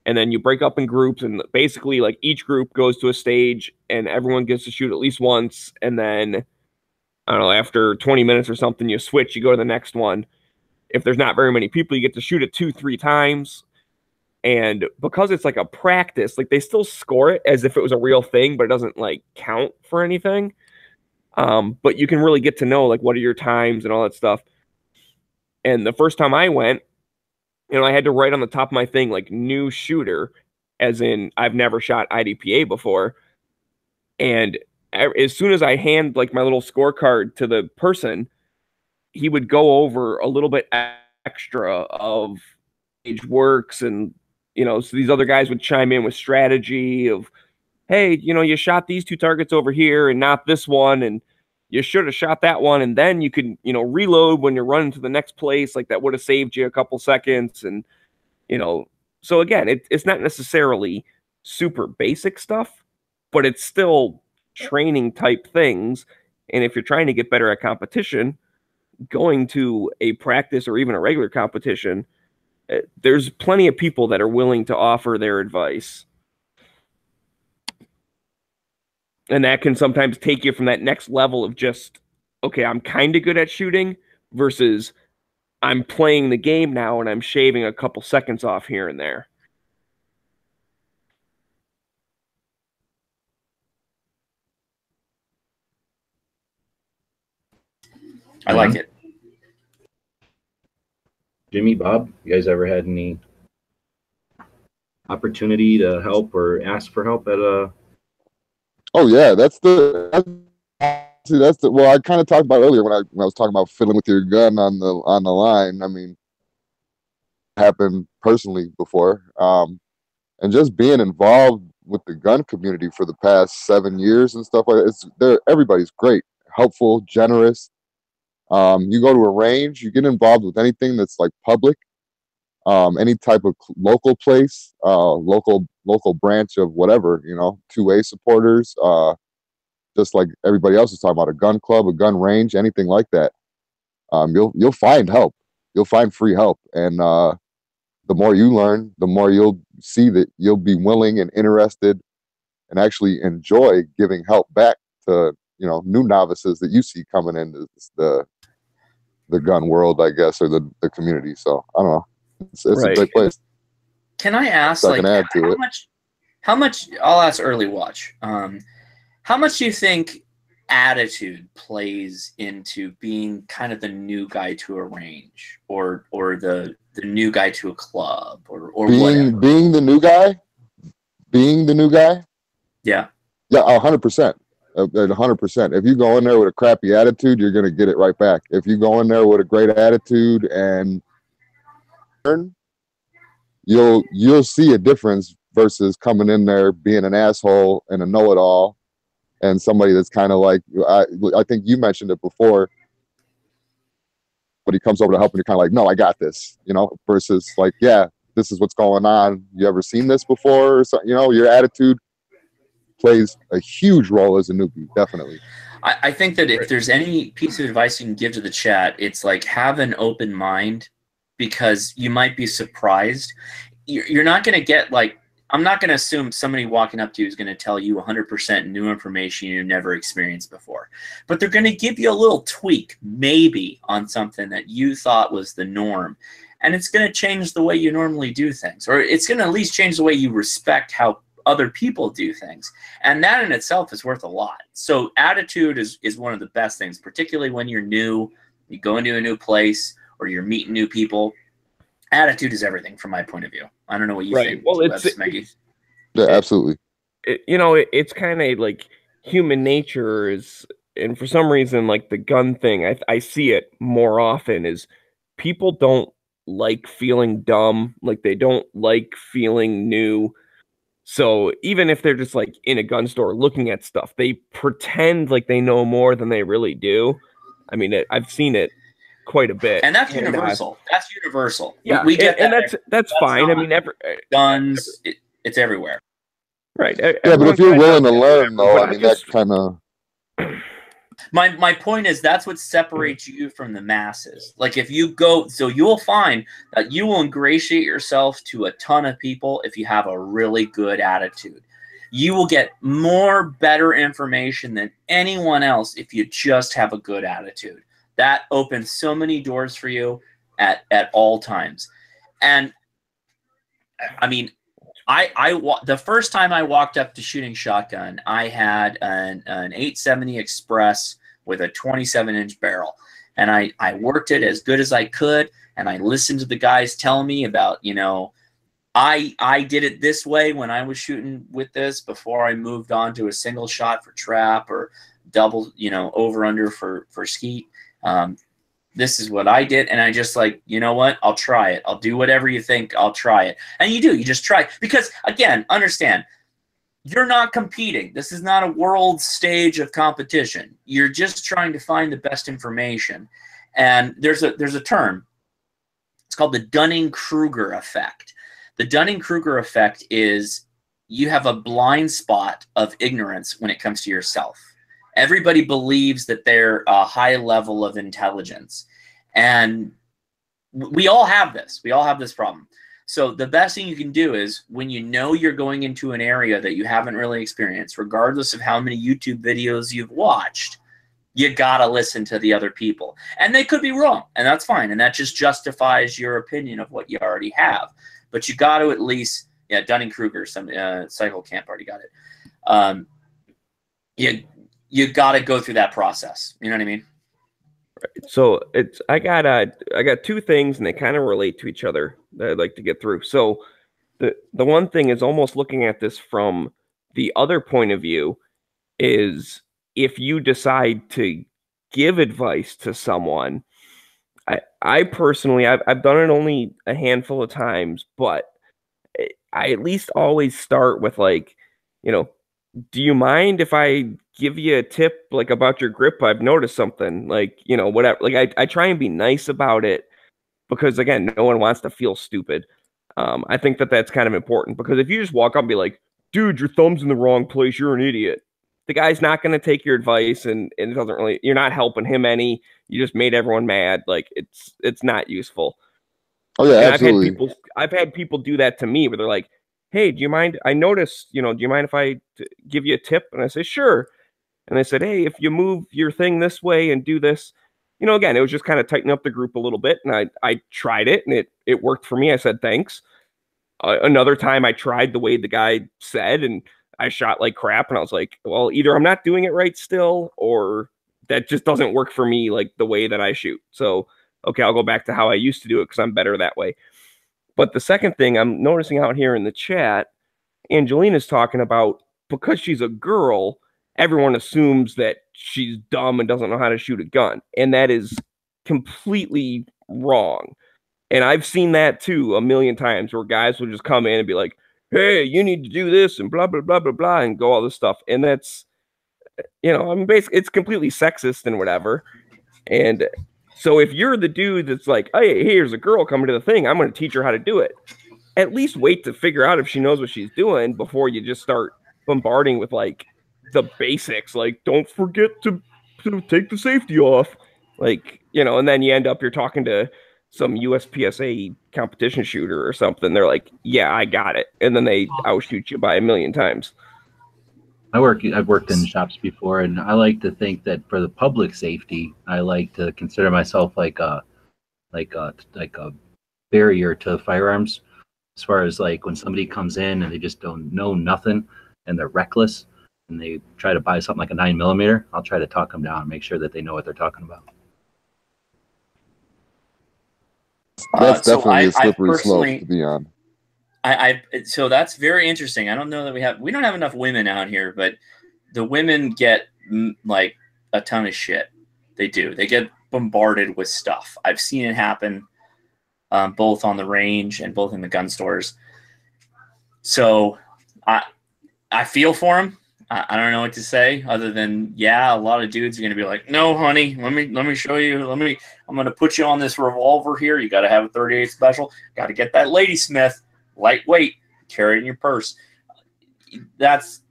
S6: and then you break up in groups, and basically like each group goes to a stage and everyone gets to shoot at least once. And then, I don't know, after 20 minutes or something, you switch, you go to the next one. If there's not very many people, you get to shoot it 2-3 times. And because it's like a practice, like they still score it as if it was a real thing, but it doesn't like count for anything. But you can really get to know like what are your times and all that stuff. And the first time I went, you know, I had to write on the top of my thing like new shooter, as in I've never shot IDPA before. And as soon as I hand like my little scorecard to the person, he would go over a little bit extra of age works, and you know, so these other guys would chime in with strategy of, hey, you know, you shot these 2 targets over here and not this one, and you should have shot that one, and then you could, you know, reload when you're running to the next place. Like that would have saved you a couple seconds. And you know, so again, it's not necessarily super basic stuff, but it's still training type things. And if you're trying to get better at competition, going to a practice or even a regular competition, there's plenty of people that are willing to offer their advice. And that can sometimes take you from that next level of just, okay, I'm kind of good at shooting, versus I'm playing the game now and I'm shaving a couple seconds off here and there.
S5: I like it.
S2: Jimmy, Bob, you guys ever had any opportunity to help or ask for help at a?
S4: Oh yeah, that's the well, I kind of talked about earlier when I was talking about fiddling with your gun on the line. I mean, happened personally before, and just being involved with the gun community for the past 7 years and stuff like that. Everybody's great, helpful, generous. You go to a range, you get involved with anything that's like public, any type of local place, local branch of whatever, you know, 2A supporters, just like everybody else is talking about, a gun club, a gun range, anything like that. You'll find help, you'll find free help, and the more you learn, the more you'll see that you'll be willing and interested, and actually enjoy giving help back to, you know, new novices that you see coming into the gun world, I guess, or the community. So I don't know. It's right. A great place.
S5: Can I ask, like, how much? I'll ask Early Watch. How much do you think attitude plays into being kind of the new guy to a range, or the new guy to a club, or whatever?
S4: Being the new guy. Yeah. Yeah, 100%. 100%. If you go in there with a crappy attitude, you're gonna get it right back. If you go in there with a great attitude and you'll see a difference versus coming in there being an asshole and a know-it-all, and somebody that's kind of like, I think you mentioned it before, but he comes over to help and you're kind of like, no, I got this, you know, versus like, yeah, this is what's going on. You ever seen this before? Or something, you know, your attitude plays a huge role as a newbie, definitely.
S5: I think that if there's any piece of advice you can give to the chat, it's like, have an open mind, because you might be surprised. You're not going to get, like, I'm not going to assume somebody walking up to you is going to tell you 100% new information you've never experienced before. But they're going to give you a little tweak, maybe, on something that you thought was the norm. And it's going to change the way you normally do things. Or it's going to at least change the way you respect how other people do things. And that in itself is worth a lot. So attitude is one of the best things, particularly when you're new, you go into a new place, or you're meeting new people. Attitude is everything from my point of view. I don't know what you think.
S6: Well, Maggie.
S4: Yeah, absolutely.
S6: It's kind of like human nature is, and for some reason, like the gun thing, I see it more often, is people don't like feeling dumb. Like they don't like feeling new. So even if they're just like in a gun store looking at stuff, they pretend like they know more than they really do. I mean, I've seen it quite a bit,
S5: And that's universal. That's universal.
S6: Yeah,
S5: we get
S6: and
S5: that.
S6: that's fine. I mean,
S5: guns, it's everywhere.
S6: Right.
S4: Yeah, but if you're willing to learn, though, I mean, that kind of.
S5: My point is that's what separates you from the masses. Like if you go, so you'll find that you will ingratiate yourself to a ton of people if you have a really good attitude. You will get more better information than anyone else if you just have a good attitude. That opens so many doors for you at all times. And I mean, the first time I walked up to shooting shotgun, I had an 870 Express with a 27-inch barrel, and I worked it as good as I could, and I listened to the guys tell me about, you know, I did it this way when I was shooting with this before I moved on to a single shot for trap or double, you know, over under for skeet. This is what I did. And I just like, you know what? I'll try it. I'll do whatever you think. I'll try it. And you do. You just try. Because, again, understand, you're not competing. This is not a world stage of competition. You're just trying to find the best information. And there's a term. It's called the Dunning-Kruger effect. The Dunning-Kruger effect is you have a blind spot of ignorance when it comes to yourself. Everybody believes that they're a high level of intelligence. And we all have this. We all have this problem. So the best thing you can do is when you know you're going into an area that you haven't really experienced, regardless of how many YouTube videos you've watched, you got to listen to the other people. And they could be wrong, and that's fine. And that just justifies your opinion of what you already have. But you got to at least, yeah, Dunning-Kruger, some Cycle Camp already got it. You got to go through that process. You know what I mean?
S6: Right. So I got two things, and they kind of relate to each other that I'd like to get through. So the one thing is almost looking at this from the other point of view is if you decide to give advice to someone, I personally, I've done it only a handful of times, but I at least always start with like, you know, do you mind if I give you a tip like about your grip? I've noticed something, like, you know, whatever. Like I try and be nice about it because, again, no one wants to feel stupid. I think that's kind of important because if you just walk up and be like, dude, your thumb's in the wrong place, you're an idiot. The guy's not going to take your advice, and it doesn't really, you're not helping him any. You just made everyone mad. Like it's not useful.
S4: Oh yeah,
S6: and
S4: absolutely.
S6: I've had people do that to me where they're like, hey, do you mind? I noticed, you know, do you mind if I give you a tip? And I say, sure. And they said, hey, if you move your thing this way and do this, you know, again, it was just kind of tighten up the group a little bit. And I tried it, and it worked for me. I said, thanks. Another time I tried the way the guy said, and I shot like crap. And I was like, well, either I'm not doing it right still, or that just doesn't work for me, like the way that I shoot. So, okay, I'll go back to how I used to do it because I'm better that way. But the second thing I'm noticing out here in the chat, Angelina's talking about because she's a girl, everyone assumes that she's dumb and doesn't know how to shoot a gun. And that is completely wrong. And I've seen that too a million times where guys will just come in and be like, hey, you need to do this and blah, blah, blah, blah, blah, and go all this stuff. And that's, you know, I mean, basically, it's completely sexist and whatever. And so if you're the dude that's like, hey, here's a girl coming to the thing, I'm going to teach her how to do it. At least wait to figure out if she knows what she's doing before you just start bombarding with like the basics. Like, don't forget to take the safety off. Like, you know, and then you end up, you're talking to some USPSA competition shooter or something. They're like, yeah, I got it. And then they outshoot you by 1,000,000 times.
S2: I've worked in shops before, and I like to think that for the public safety, I like to consider myself like a barrier to firearms. As far as like when somebody comes in and they just don't know nothing and they're reckless and they try to buy something like a 9mm, I'll try to talk them down and make sure that they know what they're talking about.
S4: That's definitely a slippery slope to be on.
S5: So that's very interesting. I don't know that we don't have enough women out here, but the women get like a ton of shit. They do. They get bombarded with stuff. I've seen it happen both on the range and both in the gun stores. So I feel for him. I don't know what to say other than, yeah, a lot of dudes are going to be like, no, honey, let me show you. I'm going to put you on this revolver here. You got to have a 38 special. Got to get that Ladysmith, lightweight, carry it in your purse. That's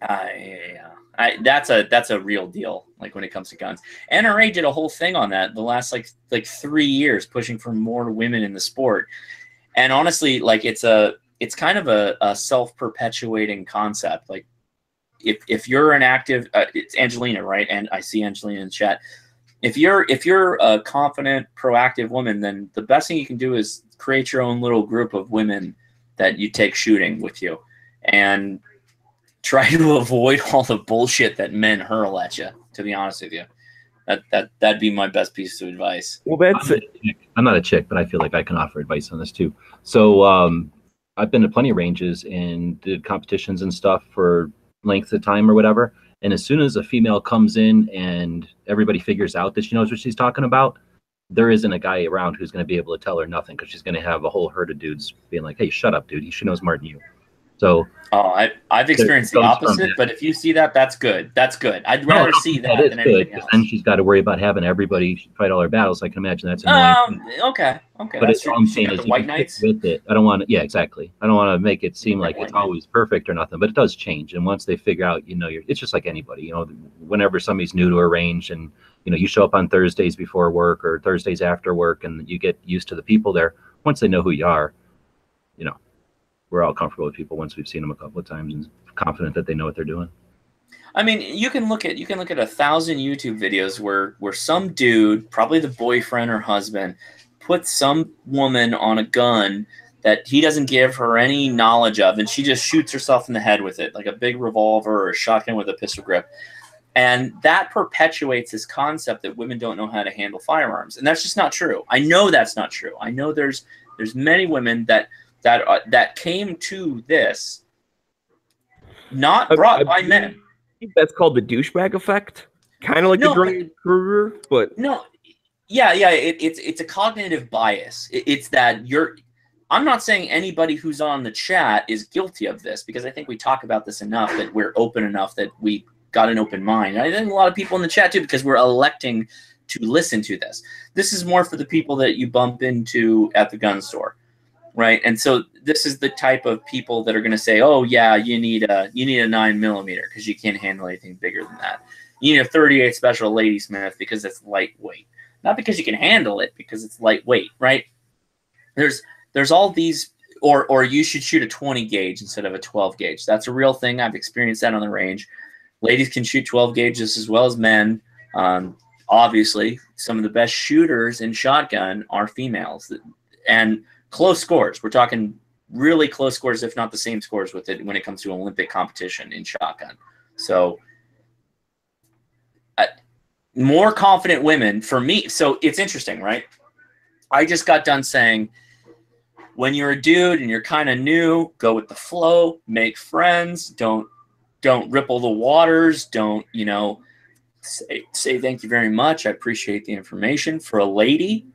S5: a real deal. Like when it comes to guns, NRA did a whole thing on that the last like 3 years, pushing for more women in the sport. And honestly, like it's kind of a self-perpetuating concept. Like if you're an active, it's Angelina, right? And I see Angelina in the chat. If you're a confident, proactive woman, then the best thing you can do is create your own little group of women that you take shooting with you, and try to avoid all the bullshit that men hurl at you. To be honest with you, that'd be my best piece of advice.
S6: Well, that's
S2: I'm not a chick, but I feel like I can offer advice on this too. So I've been to plenty of ranges and did competitions and stuff for length of time or whatever. And as soon as a female comes in and everybody figures out that she knows what she's talking about, there isn't a guy around who's going to be able to tell her nothing, because she's going to have a whole herd of dudes being like, hey, shut up, dude. She knows more than you. So
S5: I've experienced the opposite, but if you see that, that's good. That's good. I'd rather see that than anything else.
S2: And she's got to worry about having everybody fight all her battles. I can imagine that's annoying.
S5: Okay.
S2: But it's all I'm saying is,
S5: white knights
S2: with it. I don't want to. Yeah, exactly. I don't want to make it seem like it's always perfect or nothing, but it does change. And once they figure out, it's just like anybody. Whenever somebody's new to a range, and you show up on Thursdays before work or Thursdays after work, and you get used to the people there. Once they know who you are, we're all comfortable with people once we've seen them a couple of times and confident that they know what they're doing.
S5: I mean, you can look at 1,000 YouTube videos where some dude, probably the boyfriend or husband, puts some woman on a gun that he doesn't give her any knowledge of, and she just shoots herself in the head with it, like a big revolver or a shotgun with a pistol grip. And that perpetuates this concept that women don't know how to handle firearms, and that's just not true. I know that's not true. I know there's many women that came to this not brought by men.
S6: I think that's called the douchebag effect, kind of like the Dunning-Kruger, but
S5: no, yeah, it's a cognitive bias. It's that I'm not saying anybody who's on the chat is guilty of this, because I think we talk about this enough, that we're open enough, that we got an open mind. I think a lot of people in the chat too, because we're electing to listen to this. This is more for the people that you bump into at the gun store. Right, and so this is the type of people that are going to say, "Oh yeah, you need a 9mm because you can't handle anything bigger than that. You need a 38 special Ladysmith because it's lightweight, not because you can handle it, because it's lightweight." Right? There's all these, or you should shoot a 20 gauge instead of a 12 gauge. That's a real thing. I've experienced that on the range. Ladies can shoot 12 gauges as well as men. Obviously, some of the best shooters in shotgun are females, and close scores. We're talking really close scores, if not the same scores with it when it comes to Olympic competition in shotgun. So more confident women for me. So it's interesting, right? I just got done saying, when you're a dude and you're kind of new, go with the flow, make friends, don't ripple the waters, don't, say thank you very much, I appreciate the information. For a lady,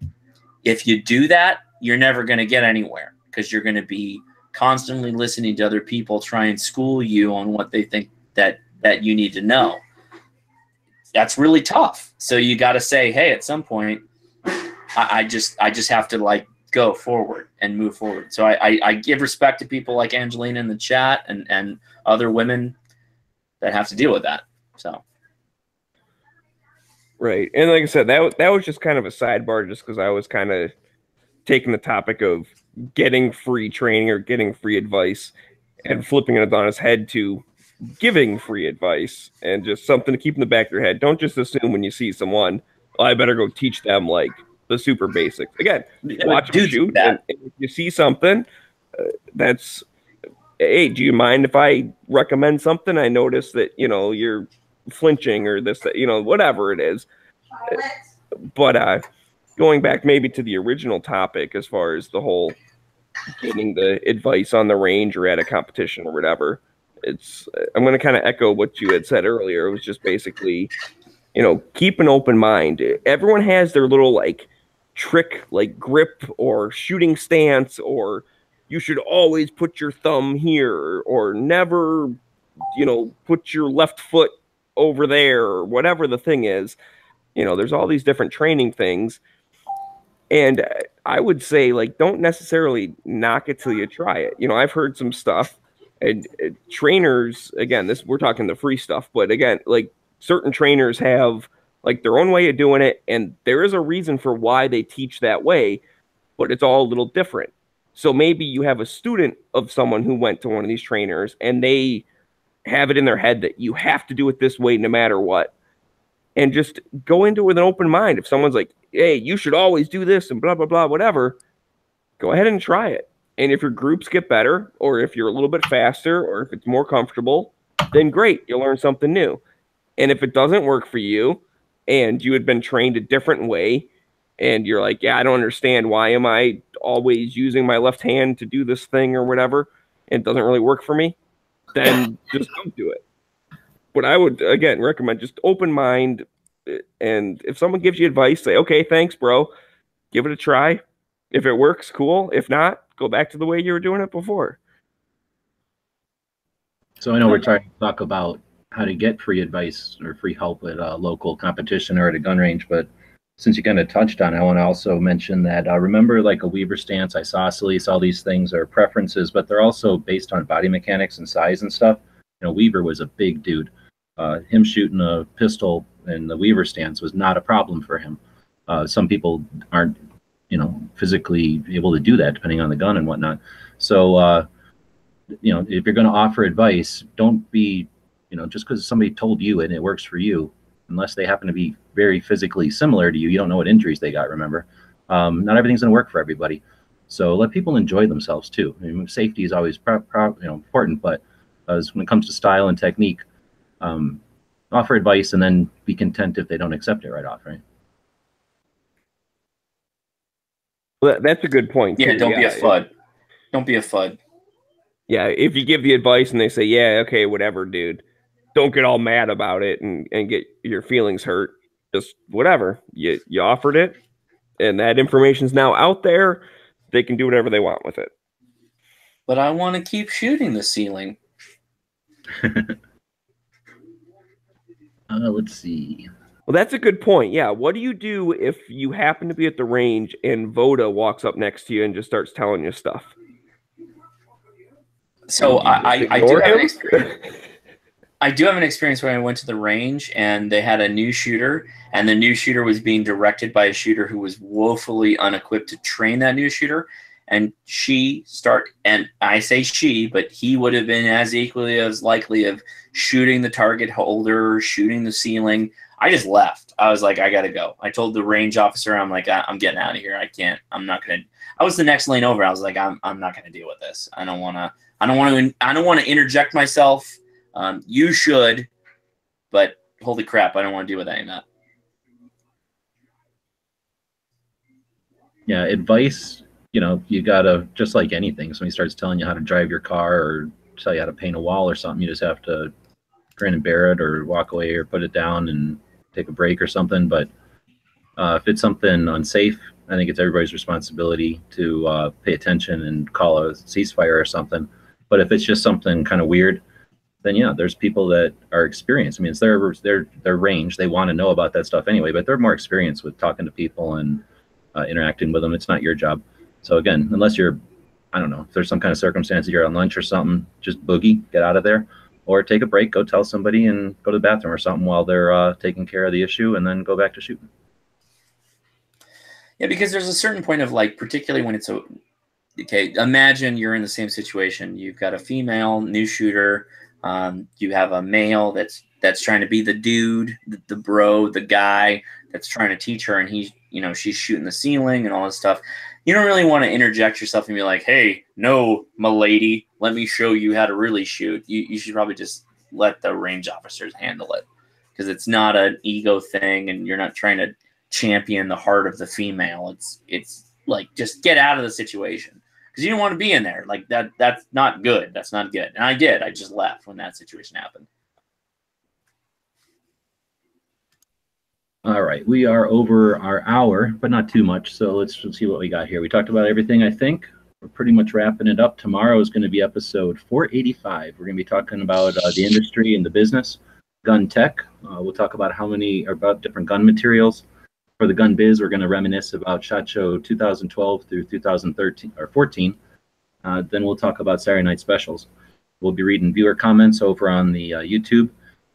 S5: if you do that, you're never going to get anywhere, because you're going to be constantly listening to other people try and school you on what they think that you need to know. That's really tough. So you got to say, hey, at some point, I just have to go forward and move forward. So I give respect to people like Angelina in the chat and other women that have to deal with that. So.
S6: Right. And like I said, that was just kind of a sidebar, just because I was kind of taking the topic of getting free training or getting free advice and flipping it on its head to giving free advice, and just something to keep in the back of your head. Don't just assume when you see someone, I better go teach them the super basics. Again, watch them shoot, and if you see something that's, hey, do you mind if I recommend something? I notice that, you're flinching or this, whatever it is. But going back maybe to the original topic, as far as the whole getting the advice on the range or at a competition or whatever, I'm going to kind of echo what you had said earlier. It was just basically, keep an open mind. Everyone has their little trick, grip or shooting stance, or you should always put your thumb here, or never, put your left foot over there, or whatever the thing is. There's all these different training things. And I would say, like, don't necessarily knock it till you try it. I've heard some stuff, and trainers, again, we're talking the free stuff, but again, like, certain trainers have like their own way of doing it, and there is a reason for why they teach that way, but it's all a little different. So maybe you have a student of someone who went to one of these trainers, and they have it in their head that you have to do it this way no matter what. And just go into it with an open mind. If someone's like, hey, you should always do this and blah, blah, blah, whatever, go ahead and try it. And if your groups get better, or if you're a little bit faster, or if it's more comfortable, then great, you'll learn something new. And if it doesn't work for you, and you had been trained a different way, and you're like, yeah, I don't understand, why am I always using my left hand to do this thing or whatever, and it doesn't really work for me, then just don't do it. But I would, again, recommend just open mind. And if someone gives you advice, say, okay, thanks, bro. Give it a try. If it works, cool. If not, go back to the way you were doing it before.
S2: So I know we're trying to talk about how to get free advice or free help at a local competition or at a gun range, but since you kind of touched on it, I want to also mention that remember, like a Weaver stance, isosceles, all these things are preferences, but they're also based on body mechanics and size and stuff. Weaver was a big dude. Him shooting a pistol in the Weaver stance was not a problem for him. Some people aren't, physically able to do that depending on the gun and whatnot. So, if you're going to offer advice, don't be, just because somebody told you it and it works for you, unless they happen to be very physically similar to you, you don't know what injuries they got, remember. Not everything's going to work for everybody. So let people enjoy themselves too. Safety is always important, but when it comes to style and technique, offer advice and then be content if they don't accept it right off, right?
S6: Well, that's a good point.
S5: Yeah, don't be a FUD. Don't be a FUD.
S6: Yeah, if you give the advice and they say, yeah, okay, whatever, dude, don't get all mad about it and get your feelings hurt. Just whatever. You offered it, and that information's now out there. They can do whatever they want with it.
S5: But I want to keep shooting the ceiling.
S2: Let's see.
S6: Well, that's a good point. Yeah. What do you do if you happen to be at the range and Voda walks up next to you and just starts telling you stuff?
S5: So I do have an experience. I do have an experience where I went to the range and they had a new shooter, and the new shooter was being directed by a shooter who was woefully unequipped to train that new shooter. And and I say she, but he would have been as equally as likely of shooting the target holder, shooting the ceiling. I just left. I was like, I got to go. I told the range officer, I'm like, I'm getting out of here. I was the next lane over. I was like, I'm not going to deal with this. I don't want to interject myself. You should, but holy crap, I don't want to deal with any of that.
S2: Yeah, advice, you gotta, just like anything, somebody starts telling you how to drive your car or tell you how to paint a wall or something, you just have to grin and bear it or walk away or put it down and take a break or something. But if it's something unsafe, I think it's everybody's responsibility to pay attention and call a ceasefire or something. But if it's just something kind of weird, then yeah, there's people that are experienced. I mean, it's their range. They want to know about that stuff anyway, but they're more experienced with talking to people and interacting with them. It's not your job. So again, unless you're, I don't know, if there's some kind of circumstance that you're on lunch or something, just boogie, get out of there, or take a break, go tell somebody and go to the bathroom or something while they're taking care of the issue, and then go back to shooting.
S5: Yeah, because there's a certain point of, like, particularly when it's okay, imagine you're in the same situation. You've got a female new shooter. You have a male that's trying to be the dude, the bro, the guy that's trying to teach her, and she's shooting the ceiling and all this stuff. You don't really want to interject yourself and be like, hey, no, m'lady, let me show you how to really shoot. You should probably just let the range officers handle it, because it's not an ego thing, and you're not trying to champion the heart of the female. It's like, just get out of the situation, because you don't want to be in there. Like, that's not good. That's not good. And I just left when that situation happened.
S2: All right, we are over our hour, but not too much. So let's see what we got here. We talked about everything, I think. we're pretty much wrapping it up. Tomorrow is going to be episode 485. We're going to be talking about the industry and the business, gun tech. We'll talk about about different gun materials. For the gun biz, we're going to reminisce about SHOT Show 2012 through 2013 or 14. Then we'll talk about Saturday night specials. We'll be reading viewer comments over on the YouTube,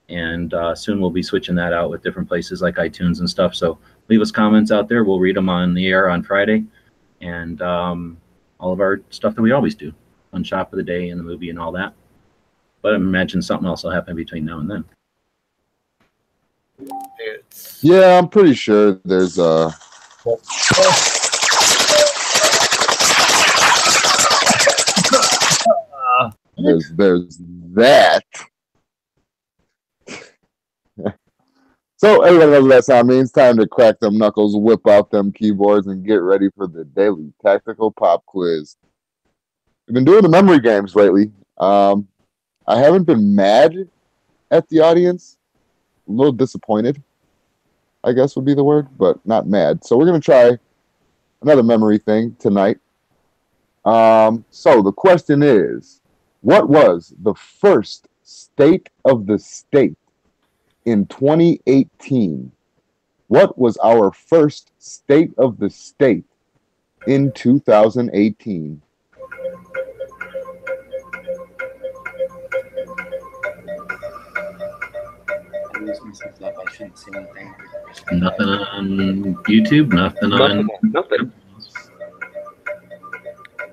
S2: and soon we'll be switching that out with different places like iTunes and stuff. So leave us comments out there. We'll read them on the air on Friday, and all of our stuff that we always do on Shop of the Day and the movie and all that. But I imagine something else will happen between now and then.
S4: Yeah, I'm pretty sure there's there's that. So everybody knows what that sound means. Time to crack them knuckles, whip out them keyboards, and get ready for the daily tactical pop quiz. We've been doing the memory games lately. I haven't been mad at the audience. A little disappointed, I guess would be the word, but not mad. So we're going to try another memory thing tonight. So the question is, what was the first state of the state in 2018? What was our first state of the state in 2018?
S2: Nothing on YouTube, nothing on...
S6: Nothing.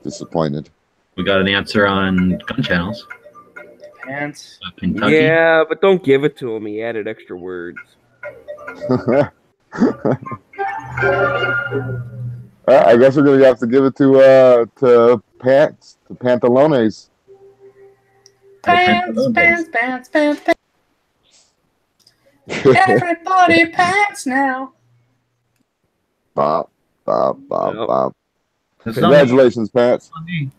S4: Disappointed.
S2: We got an answer on gun channels.
S5: Pants.
S2: Kentucky.
S6: Yeah, but don't give it to him. He added extra words.
S4: I guess we're gonna have to give it to pants, to pantalones.
S5: Pants. Everybody pants now.
S4: Bop, bop, bop,
S6: Yep.
S4: bop.
S3: It's
S4: Congratulations, Pants.
S3: not me.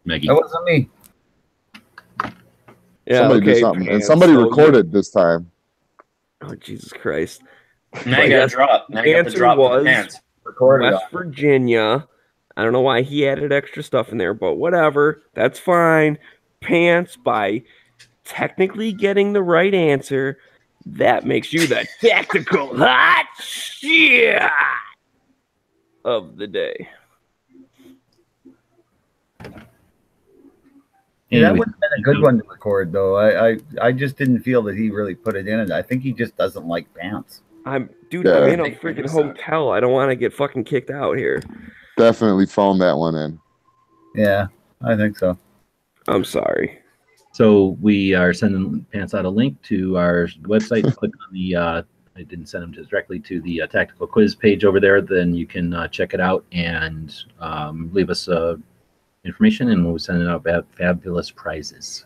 S2: Maggie.
S3: That wasn't me.
S6: Yeah,
S4: Somebody
S6: okay,
S4: did something, and
S6: Pants,
S4: somebody
S6: so
S4: recorded this time.
S6: Oh, Jesus Christ.
S5: Now you got to drop. Now you got to
S6: Answer
S5: drop
S6: was-
S5: the pants.
S3: Recorded.
S6: West Virginia. I don't know why he added extra stuff in there, but whatever. That's fine. Pants, by technically getting the right answer, that makes you the tactical hot shit of the day.
S3: Yeah, that
S2: Anyway,
S3: would have been a good one to record, though. I just didn't feel that he really put it in it. I think he just doesn't like pants.
S6: I'm
S4: Yeah.
S6: in a
S5: I think
S6: freaking
S5: it's not.
S6: hotel. I don't want to get fucking kicked out here.
S4: Definitely phone that one in.
S3: Yeah, I think so.
S6: I'm sorry.
S2: So we are sending Pants out a link to our website. Click on the, I didn't send them directly to the tactical quiz page over there. Then you can check it out and leave us information, and we'll send out fabulous prizes.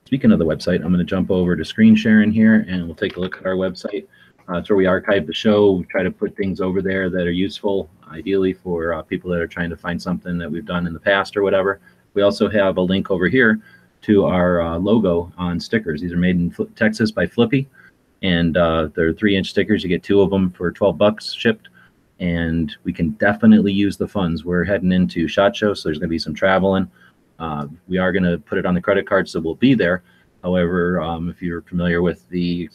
S2: Speaking of the website, I'm going to jump over to screen sharing here, and we'll take a look at our website. It's where we archive the show. We try to put things over there that are useful, ideally for people that are trying to find something that we've done in the past or whatever. We also have a link over here to our logo on stickers. These are made in Texas by Flippy, and they're 3-inch stickers. You get 2 of them for $12 shipped, and we can definitely use the funds. We're heading into SHOT Show, so there's going to be some traveling. We are going to put it on the credit card, so we'll be there. However, if you're familiar with the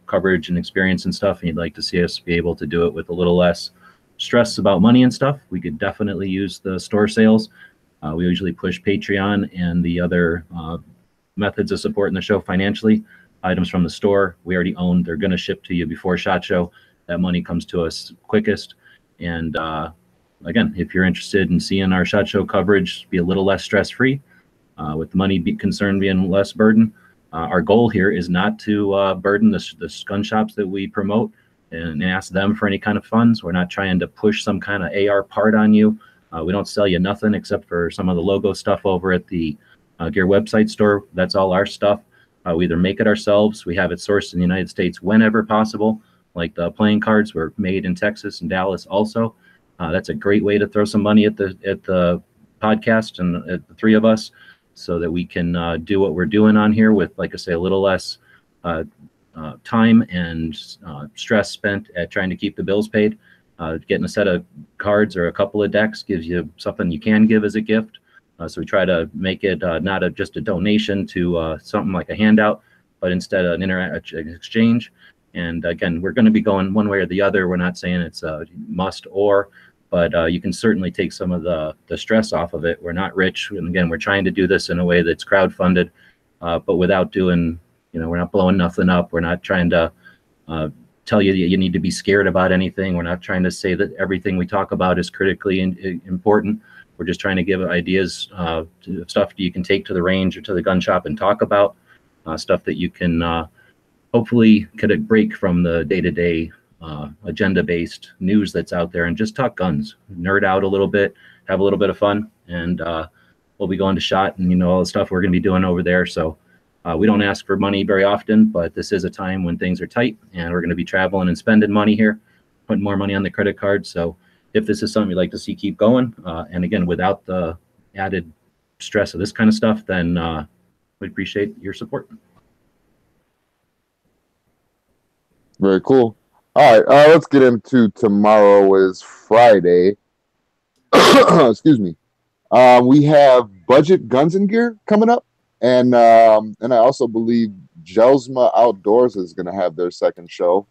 S2: coverage and experience and stuff, and you'd like to see us be able to do it with a little less stress about money and stuff, we could definitely use the store sales. We usually push Patreon and the other methods of supporting the show financially. Items from the store we already own. They're going to ship to you before SHOT Show. That money comes to us quickest. And again, if you're interested in seeing our SHOT Show coverage be a little less stress-free, with the money concern being less burden, our goal here is not to burden the gun shops that we promote and ask them for any kind of funds. We're not trying to push some kind of AR part on you. We don't sell you nothing except for some of the logo stuff over at the Gear website store. That's all our stuff. We either make it ourselves. We have it sourced in the United States whenever possible. Like the playing cards were made in Texas and Dallas also. That's a great way to throw some money at the podcast and at the 3 of us, so that we can do what we're doing on here with, like I say, a little less time and stress spent at trying to keep the bills paid. Getting a set of cards or a couple of decks gives you something you can give as a gift. So we try to make it not just a donation to something like a handout, but instead an exchange. And again, we're going to be going one way or the other. We're not saying it's a must or, but you can certainly take some of the stress off of it. We're not rich. And again, we're trying to do this in a way that's crowdfunded, but without doing, we're not blowing nothing up. We're not trying to tell you that you need to be scared about anything. We're not trying to say that everything we talk about is critically important. We're just trying to give ideas, stuff that you can take to the range or to the gun shop and talk about, stuff that you can hopefully get a break from the day-to-day agenda-based news that's out there and just talk guns, nerd out a little bit, have a little bit of fun, and we'll be going to SHOT and all the stuff we're going to be doing over there. So we don't ask for money very often, but this is a time when things are tight and we're going to be traveling and spending money here, putting more money on the credit card. So if this is something you'd like to see keep going, and again, without the added stress of this kind of stuff, then we appreciate your support.
S4: Very cool. All right, let's get into tomorrow is Friday. Excuse me. We have Budget Guns and Gear coming up. And I also believe Jelsma Outdoors is going to have their second show.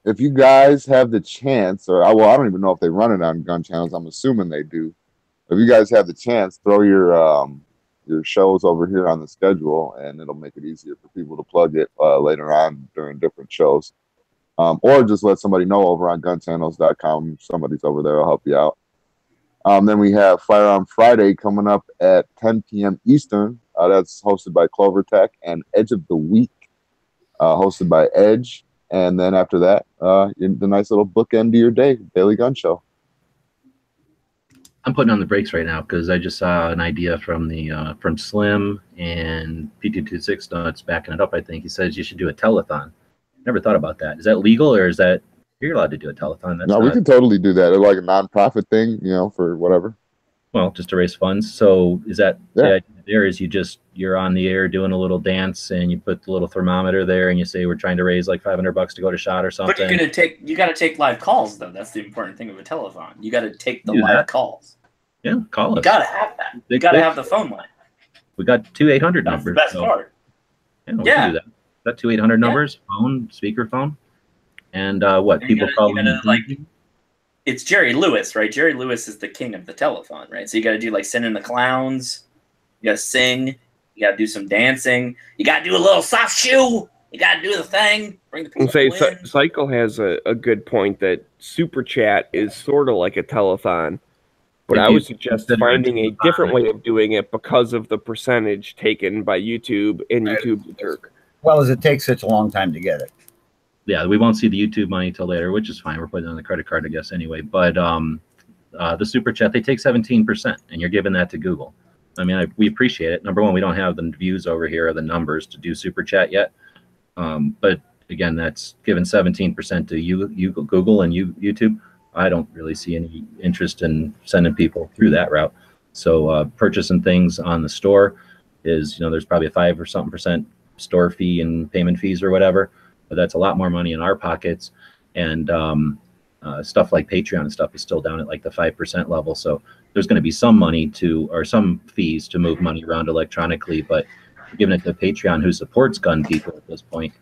S4: If you guys have the chance, or I don't even know if they run it on gun channels. I'm assuming they do. If you guys have the chance, throw your shows over here on the schedule, and it'll make it easier for people to plug it later on during different shows. Or just let somebody know over on gunchannels.com. Somebody's over there will help you out. Then we have Firearm Friday coming up at 10 p.m. Eastern. That's hosted by Clover Tech, and Edge of the Week, hosted by Edge. And then after that, the nice little bookend to your day, Daily Gun Show.
S2: I'm putting on the brakes right now because I just saw an idea from from Slim and P226 Nuts backing it up. I think he says you should do a telethon. Never thought about that. Is that legal, or is that you're allowed to do a telethon? That's
S4: no, we can totally do that. It's like a nonprofit thing, for whatever.
S2: Well, just to raise funds. So is that the idea there? Is you're on the air doing a little dance and you put the little thermometer there and you say we're trying to raise like $500 to go to SHOT or something.
S5: But you got to take live calls though. That's the important thing of a telethon. You got to take the live calls.
S2: Yeah, call us.
S5: You got to have that. You got to have the phone line.
S2: We got 2 800 numbers.
S5: That's the best part.
S2: Yeah, we can do that. Got 2 800 numbers, phone, speakerphone, and what people call
S5: it's Jerry Lewis, right? Jerry Lewis is the king of the telethon, right? So you got to do like Send in the Clowns. You got to sing. You got to do some dancing. You got to do a little soft shoe. You got to do the thing. Bring the people in.
S6: Cycle has a good point that Super Chat is sort of like a telethon. But I would suggest finding a different way of doing it because of the percentage taken by YouTube and YouTube Turk.
S3: Well, as it takes such a long time to get it.
S2: Yeah, we won't see the YouTube money till later, which is fine. We're putting it on the credit card, I guess, anyway. But the Super Chat, they take 17%, and you're giving that to Google. I mean, we appreciate it. Number one, we don't have the views over here or the numbers to do Super Chat yet. But again, that's given 17% to Google and YouTube. I don't really see any interest in sending people through that route. So purchasing things on the store is, there's probably a 5 or something percent store fee and payment fees or whatever. But that's a lot more money in our pockets. And stuff like Patreon and stuff is still down at like the 5% level. So there's going to be some money or some fees to move money around electronically, but giving it to Patreon, who supports gun people at this point,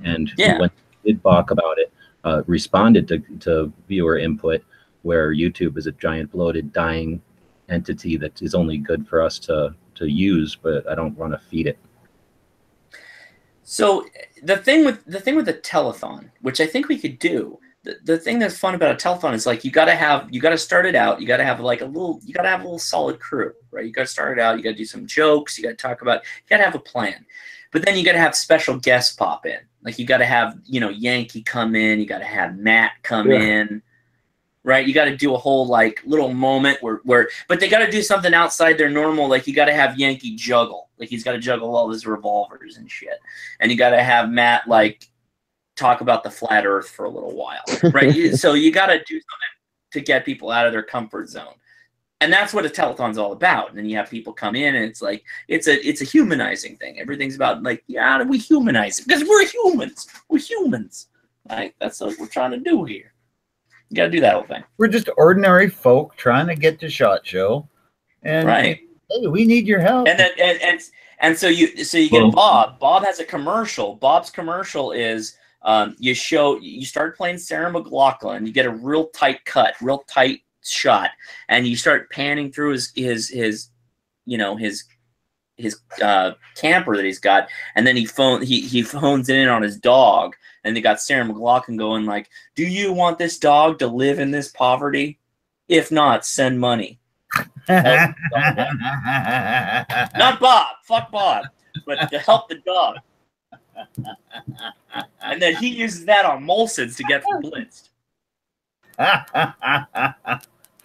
S2: and when they did balk about it, responded to viewer input, where YouTube is a giant bloated dying entity that is only good for us to use, but I don't want to feed it.
S5: So the thing with the telethon, which I think we could do, the thing that's fun about a telethon is like you got to start it out. You got to have a little solid crew, right? You got to start it out. You got to do some jokes. You got to talk about. You got to have a plan, but then you got to have special guests pop in. Like you got to have Yankee come in. You got to have Matt come in. Right, you got to do a whole like little moment where but they got to do something outside their normal. Like you got to have Yankee juggle, like he's got to juggle all his revolvers and shit, and you got to have Matt like talk about the flat Earth for a little while, right? So you got to do something to get people out of their comfort zone, and that's what a telethon's all about. And then you have people come in, and it's like it's a humanizing thing. Everything's about like we humanize it because we're humans. We're humans. Like, that's what we're trying to do here. You got to do that whole thing.
S3: We're just ordinary folk trying to get to SHOT Show, and
S5: Right.
S3: hey, we need your help.
S5: And then and so you get Bob. Bob has a commercial. Bob's commercial is you start playing Sarah McLachlan. You get a real tight cut, real tight shot, and you start panning through his camper that he's got, and then he phones in on his dog, and they got Sarah McLachlan going like, "Do you want this dog to live in this poverty? If not, send money." Not Bob, fuck Bob, but to help the dog. And then he uses that on Molson's to get blitzed.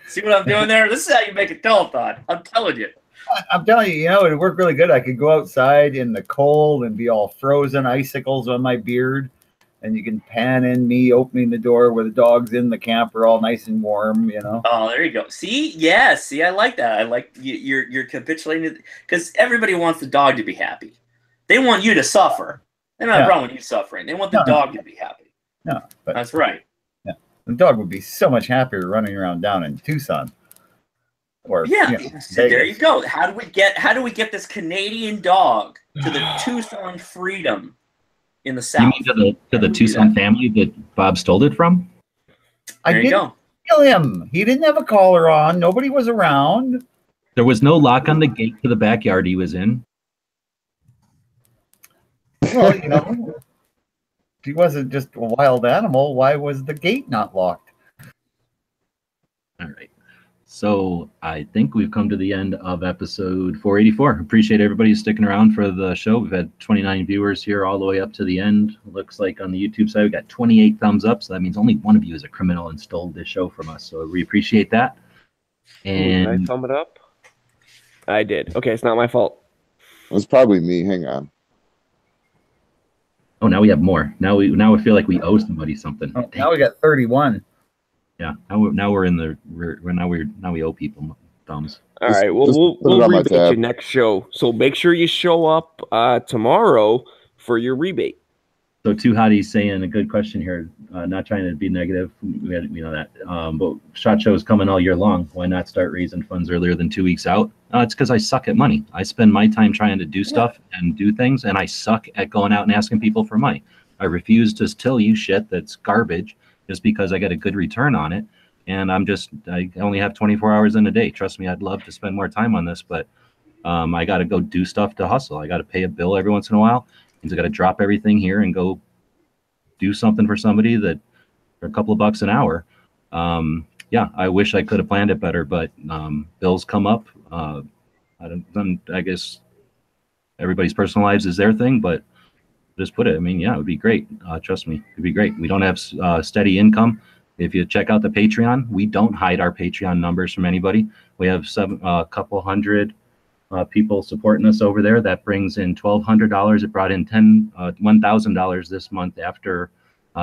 S5: See what I'm doing there? This is how you make a telethon. I'm telling you.
S3: I'm telling you, it'd work really good. I could go outside in the cold and be all frozen icicles on my beard, and you can pan in me opening the door where the dog's in the camper, all nice and warm.
S5: Oh, there you go. See, I like that. I like you're capitulating because everybody wants the dog to be happy. They want you to suffer. They don't have a problem with you suffering. They want the dog to be happy.
S3: No, but
S5: that's right.
S3: Yeah, the dog would be so much happier running around down in Tucson. Or
S5: so there you go. How do we get this Canadian dog to the Tucson freedom in the South?
S2: You mean to the Tucson family that Bob stole it from?
S5: There you go.
S3: Kill him. He didn't have a collar on. Nobody was around.
S2: There was no lock on the gate to the backyard he was in.
S3: Well, if he wasn't just a wild animal, why was the gate not locked?
S2: All right. So I think we've come to the end of episode 484. Appreciate everybody sticking around for the show. We've had 29 viewers here all the way up to the end. Looks like on the YouTube side, we got 28 thumbs up. So that means only one of you is a criminal and stole this show from us. So we appreciate that. And
S6: did I thumb it up? I did. Okay, it's not my fault.
S4: It was probably me. Hang on.
S2: Oh, now we have more. Now we feel like we owe somebody something.
S3: Oh, now we got 31.
S2: Yeah. Now we owe people thumbs.
S6: All right. Well, we'll rebate you next show. So make sure you show up tomorrow for your rebate.
S2: So Two Hotties saying a good question here. Not trying to be negative. We know that. But SHOT Show is coming all year long. Why not start raising funds earlier than 2 weeks out? It's because I suck at money. I spend my time trying to do stuff and do things, and I suck at going out and asking people for money. I refuse to tell you shit that's garbage just because I get a good return on it. And I only have 24 hours in a day. Trust me, I'd love to spend more time on this, but I got to go do stuff to hustle. I got to pay a bill every once in a while. Means I got to drop everything here and go do something for somebody that for a couple of bucks an hour. I wish I could have planned it better, but bills come up. I guess everybody's personal lives is their thing, but just put it. I mean, it would be great. Trust me, it'd be great. We don't have steady income. If you check out the Patreon, we don't hide our Patreon numbers from anybody. We have a couple hundred people supporting us over there. That brings in $1,200. It brought in $1,000 this month after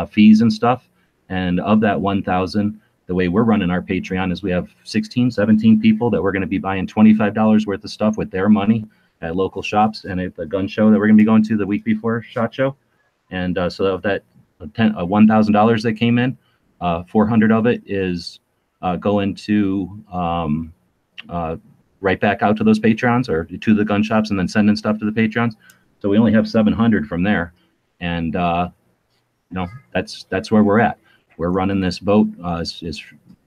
S2: fees and stuff. And of that 1,000, the way we're running our Patreon is we have 16, 17 people that we're going to be buying $25 worth of stuff with their money at local shops and at the gun show that we're going to be going to the week before SHOT Show. And so of that $1,000 that came in, 400 of it is going to right back out to those Patreons or to the gun shops and then sending stuff to the Patreons. So we only have 700 from there. And, that's where we're at. We're running this boat as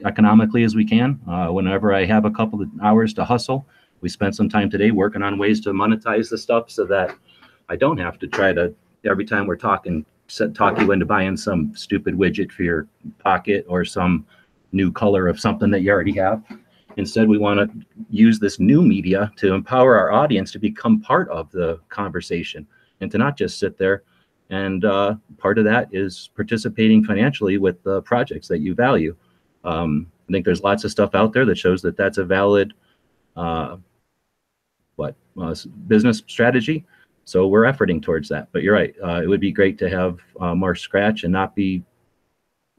S2: economically as we can. Whenever I have a couple of hours to hustle, we spent some time today working on ways to monetize the stuff so that I don't have to try to, every time we're talking, talk you into buying some stupid widget for your pocket or some new color of something that you already have. Instead, we want to use this new media to empower our audience to become part of the conversation and to not just sit there. And part of that is participating financially with the projects that you value. I think there's lots of stuff out there that shows that that's a valid business strategy. So we're efforting towards that. But you're right. It would be great to have more scratch and not be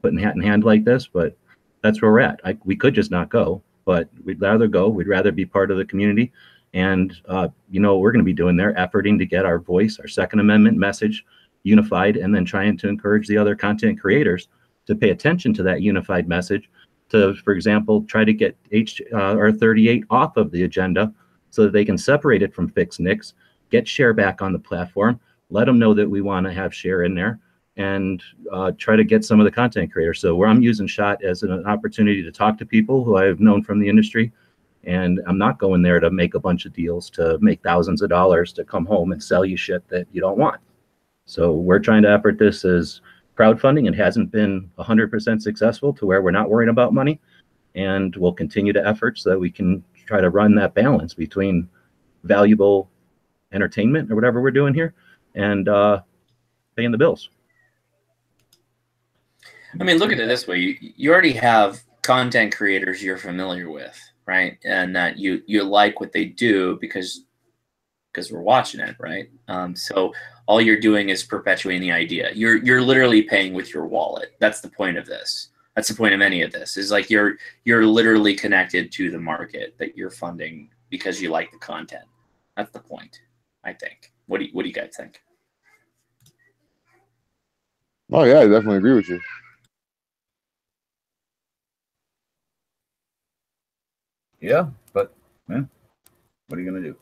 S2: putting hat in hand like this. But that's where we're at. We could just not go, but we'd rather go. We'd rather be part of the community. And what we're going to be doing there, efforting to get our voice, our Second Amendment message unified, and then trying to encourage the other content creators to pay attention to that unified message to, for example, try to get R38 off of the agenda so that they can separate it from Fixed Nicks, get share back on the platform, let them know that we want to have share in there, and try to get some of the content creators. So where I'm using SHOT as an opportunity to talk to people who I've known from the industry, and I'm not going there to make a bunch of deals to make thousands of dollars to come home and sell you shit that you don't want. So we're trying to effort this as crowdfunding. It hasn't been 100% successful to where we're not worrying about money, and we'll continue to effort so that we can try to run that balance between valuable entertainment or whatever we're doing here and paying the bills.
S5: I mean, look at it this way. You already have content creators you're familiar with, right? And that you like what they do because we're watching it, right? So all you're doing is perpetuating the idea. You're literally paying with your wallet. That's the point of this. That's the point of any of this. Is like you're literally connected to the market that you're funding because you like the content. That's the point, I think. What do you guys think?
S4: Oh yeah, I definitely agree with you.
S3: Yeah, but what are you gonna do?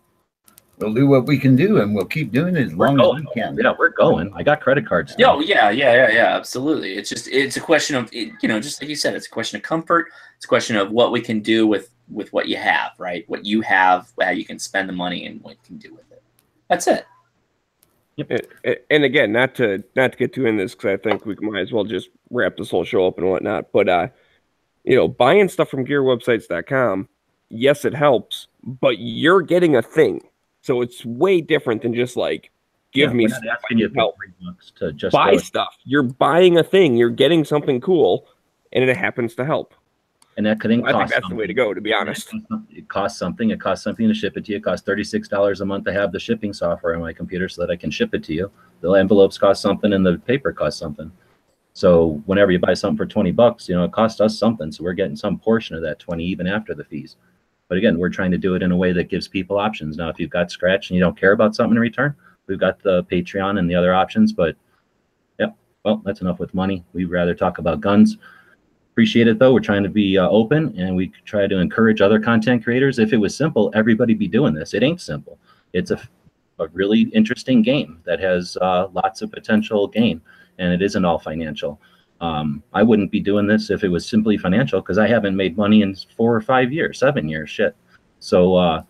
S3: We'll do what we can do, and we'll keep doing it as long as we can.
S2: Yeah, we're going. I got credit cards.
S5: Oh, yeah, absolutely. It's a question of, just like you said, it's a question of comfort. It's a question of what we can do with what you have, right? What you have, how you can spend the money, and what you can do with it. That's it.
S6: Yep. And again, not to get too in this, because I think we might as well just wrap this whole show up and whatnot. But buying stuff from gearwebsites.com, yes, it helps, but you're getting a thing. So it's way different than just like, give me stuff.
S2: Asking you help to just
S6: buy stuff. You're buying a thing. You're getting something cool, and it happens to help.
S2: And that could cost.
S6: I think that's the way to go, to be honest.
S2: It costs something. It costs something to ship it to you. It costs $36 a month to have the shipping software on my computer so that I can ship it to you. The envelopes cost something, and the paper costs something. So whenever you buy something for $20, it costs us something. So we're getting some portion of that 20 even after the fees. But again, we're trying to do it in a way that gives people options. Now, if you've got Scratch and you don't care about something in return, we've got the Patreon and the other options. But yeah, well, that's enough with money. We'd rather talk about guns. Appreciate it, though. We're trying to be open, and we try to encourage other content creators. If it was simple, everybody'd be doing this. It ain't simple. It's a really interesting game that has lots of potential gain, and it isn't all financial. I wouldn't be doing this if it was simply financial, because I haven't made money in 4 or 5 years, 7 years, shit. So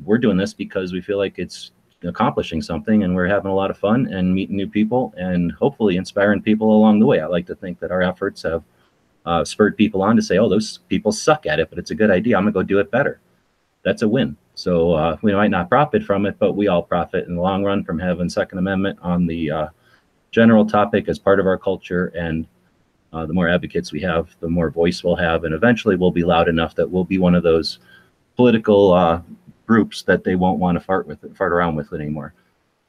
S2: we're doing this because we feel like it's accomplishing something, and we're having a lot of fun and meeting new people and hopefully inspiring people along the way. I like to think that our efforts have spurred people on to say, oh, those people suck at it, but it's a good idea. I'm gonna go do it better. That's a win. So we might not profit from it, but we all profit in the long run from having Second Amendment on the general topic as part of our culture. And the more advocates we have, the more voice we'll have, and eventually we'll be loud enough that we'll be one of those political groups that they won't want to fart around with anymore.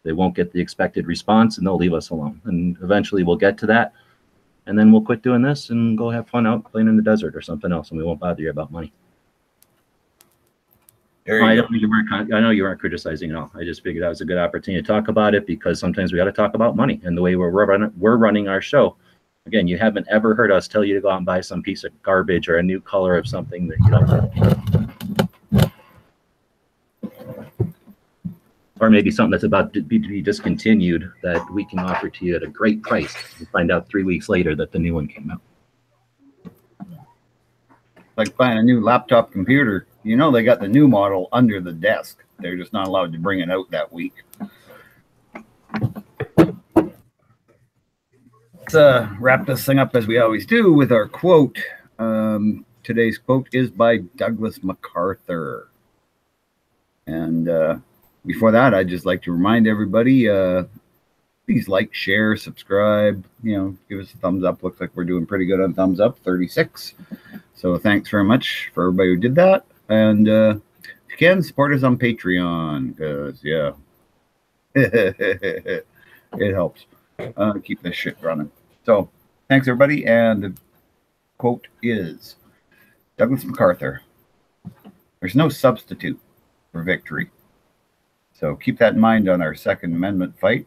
S2: They won't get the expected response, and they'll leave us alone. And eventually we'll get to that, and then we'll quit doing this and go have fun out playing in the desert or something else, and we won't bother you about money. I know you weren't criticizing at all. I just figured that was a good opportunity to talk about it, because sometimes we got to talk about money and the way we're running our show. Again, you haven't ever heard us tell you to go out and buy some piece of garbage or a new color of something that you don't. Or maybe something that's about to be discontinued that we can offer to you at a great price. You find out 3 weeks later that the new one came out.
S3: Like buying a new laptop computer. They got the new model under the desk. They're just not allowed to bring it out that week. Let's wrap this thing up as we always do with our quote. Today's quote is by Douglas MacArthur. And before that, I'd just like to remind everybody, please like, share, subscribe, give us a thumbs up. Looks like we're doing pretty good on thumbs up, 36. So thanks very much for everybody who did that. And if you can, support us on Patreon, because, yeah, it helps keep this shit running. So thanks, everybody. And the quote is Douglas MacArthur: "There's no substitute for victory." So keep that in mind on our Second Amendment fight.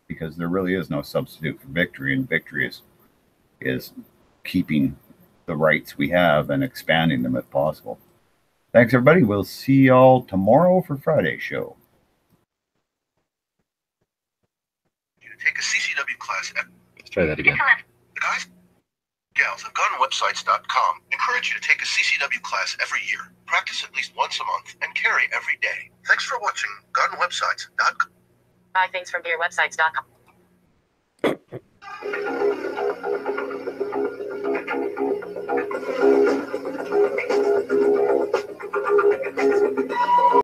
S3: because there really is no substitute for victory, and victory is keeping the rights we have and expanding them if possible. Thanks, everybody. We'll see y'all tomorrow for Friday's show.
S7: Take a CCW class.
S2: Let's try that again.
S7: The guys, gals at gunwebsites.com encourage you to take a CCW class every year, practice at least once a month, and carry every day. Thanks for watching gunwebsites.com.
S1: Buy things from gearwebsites.com.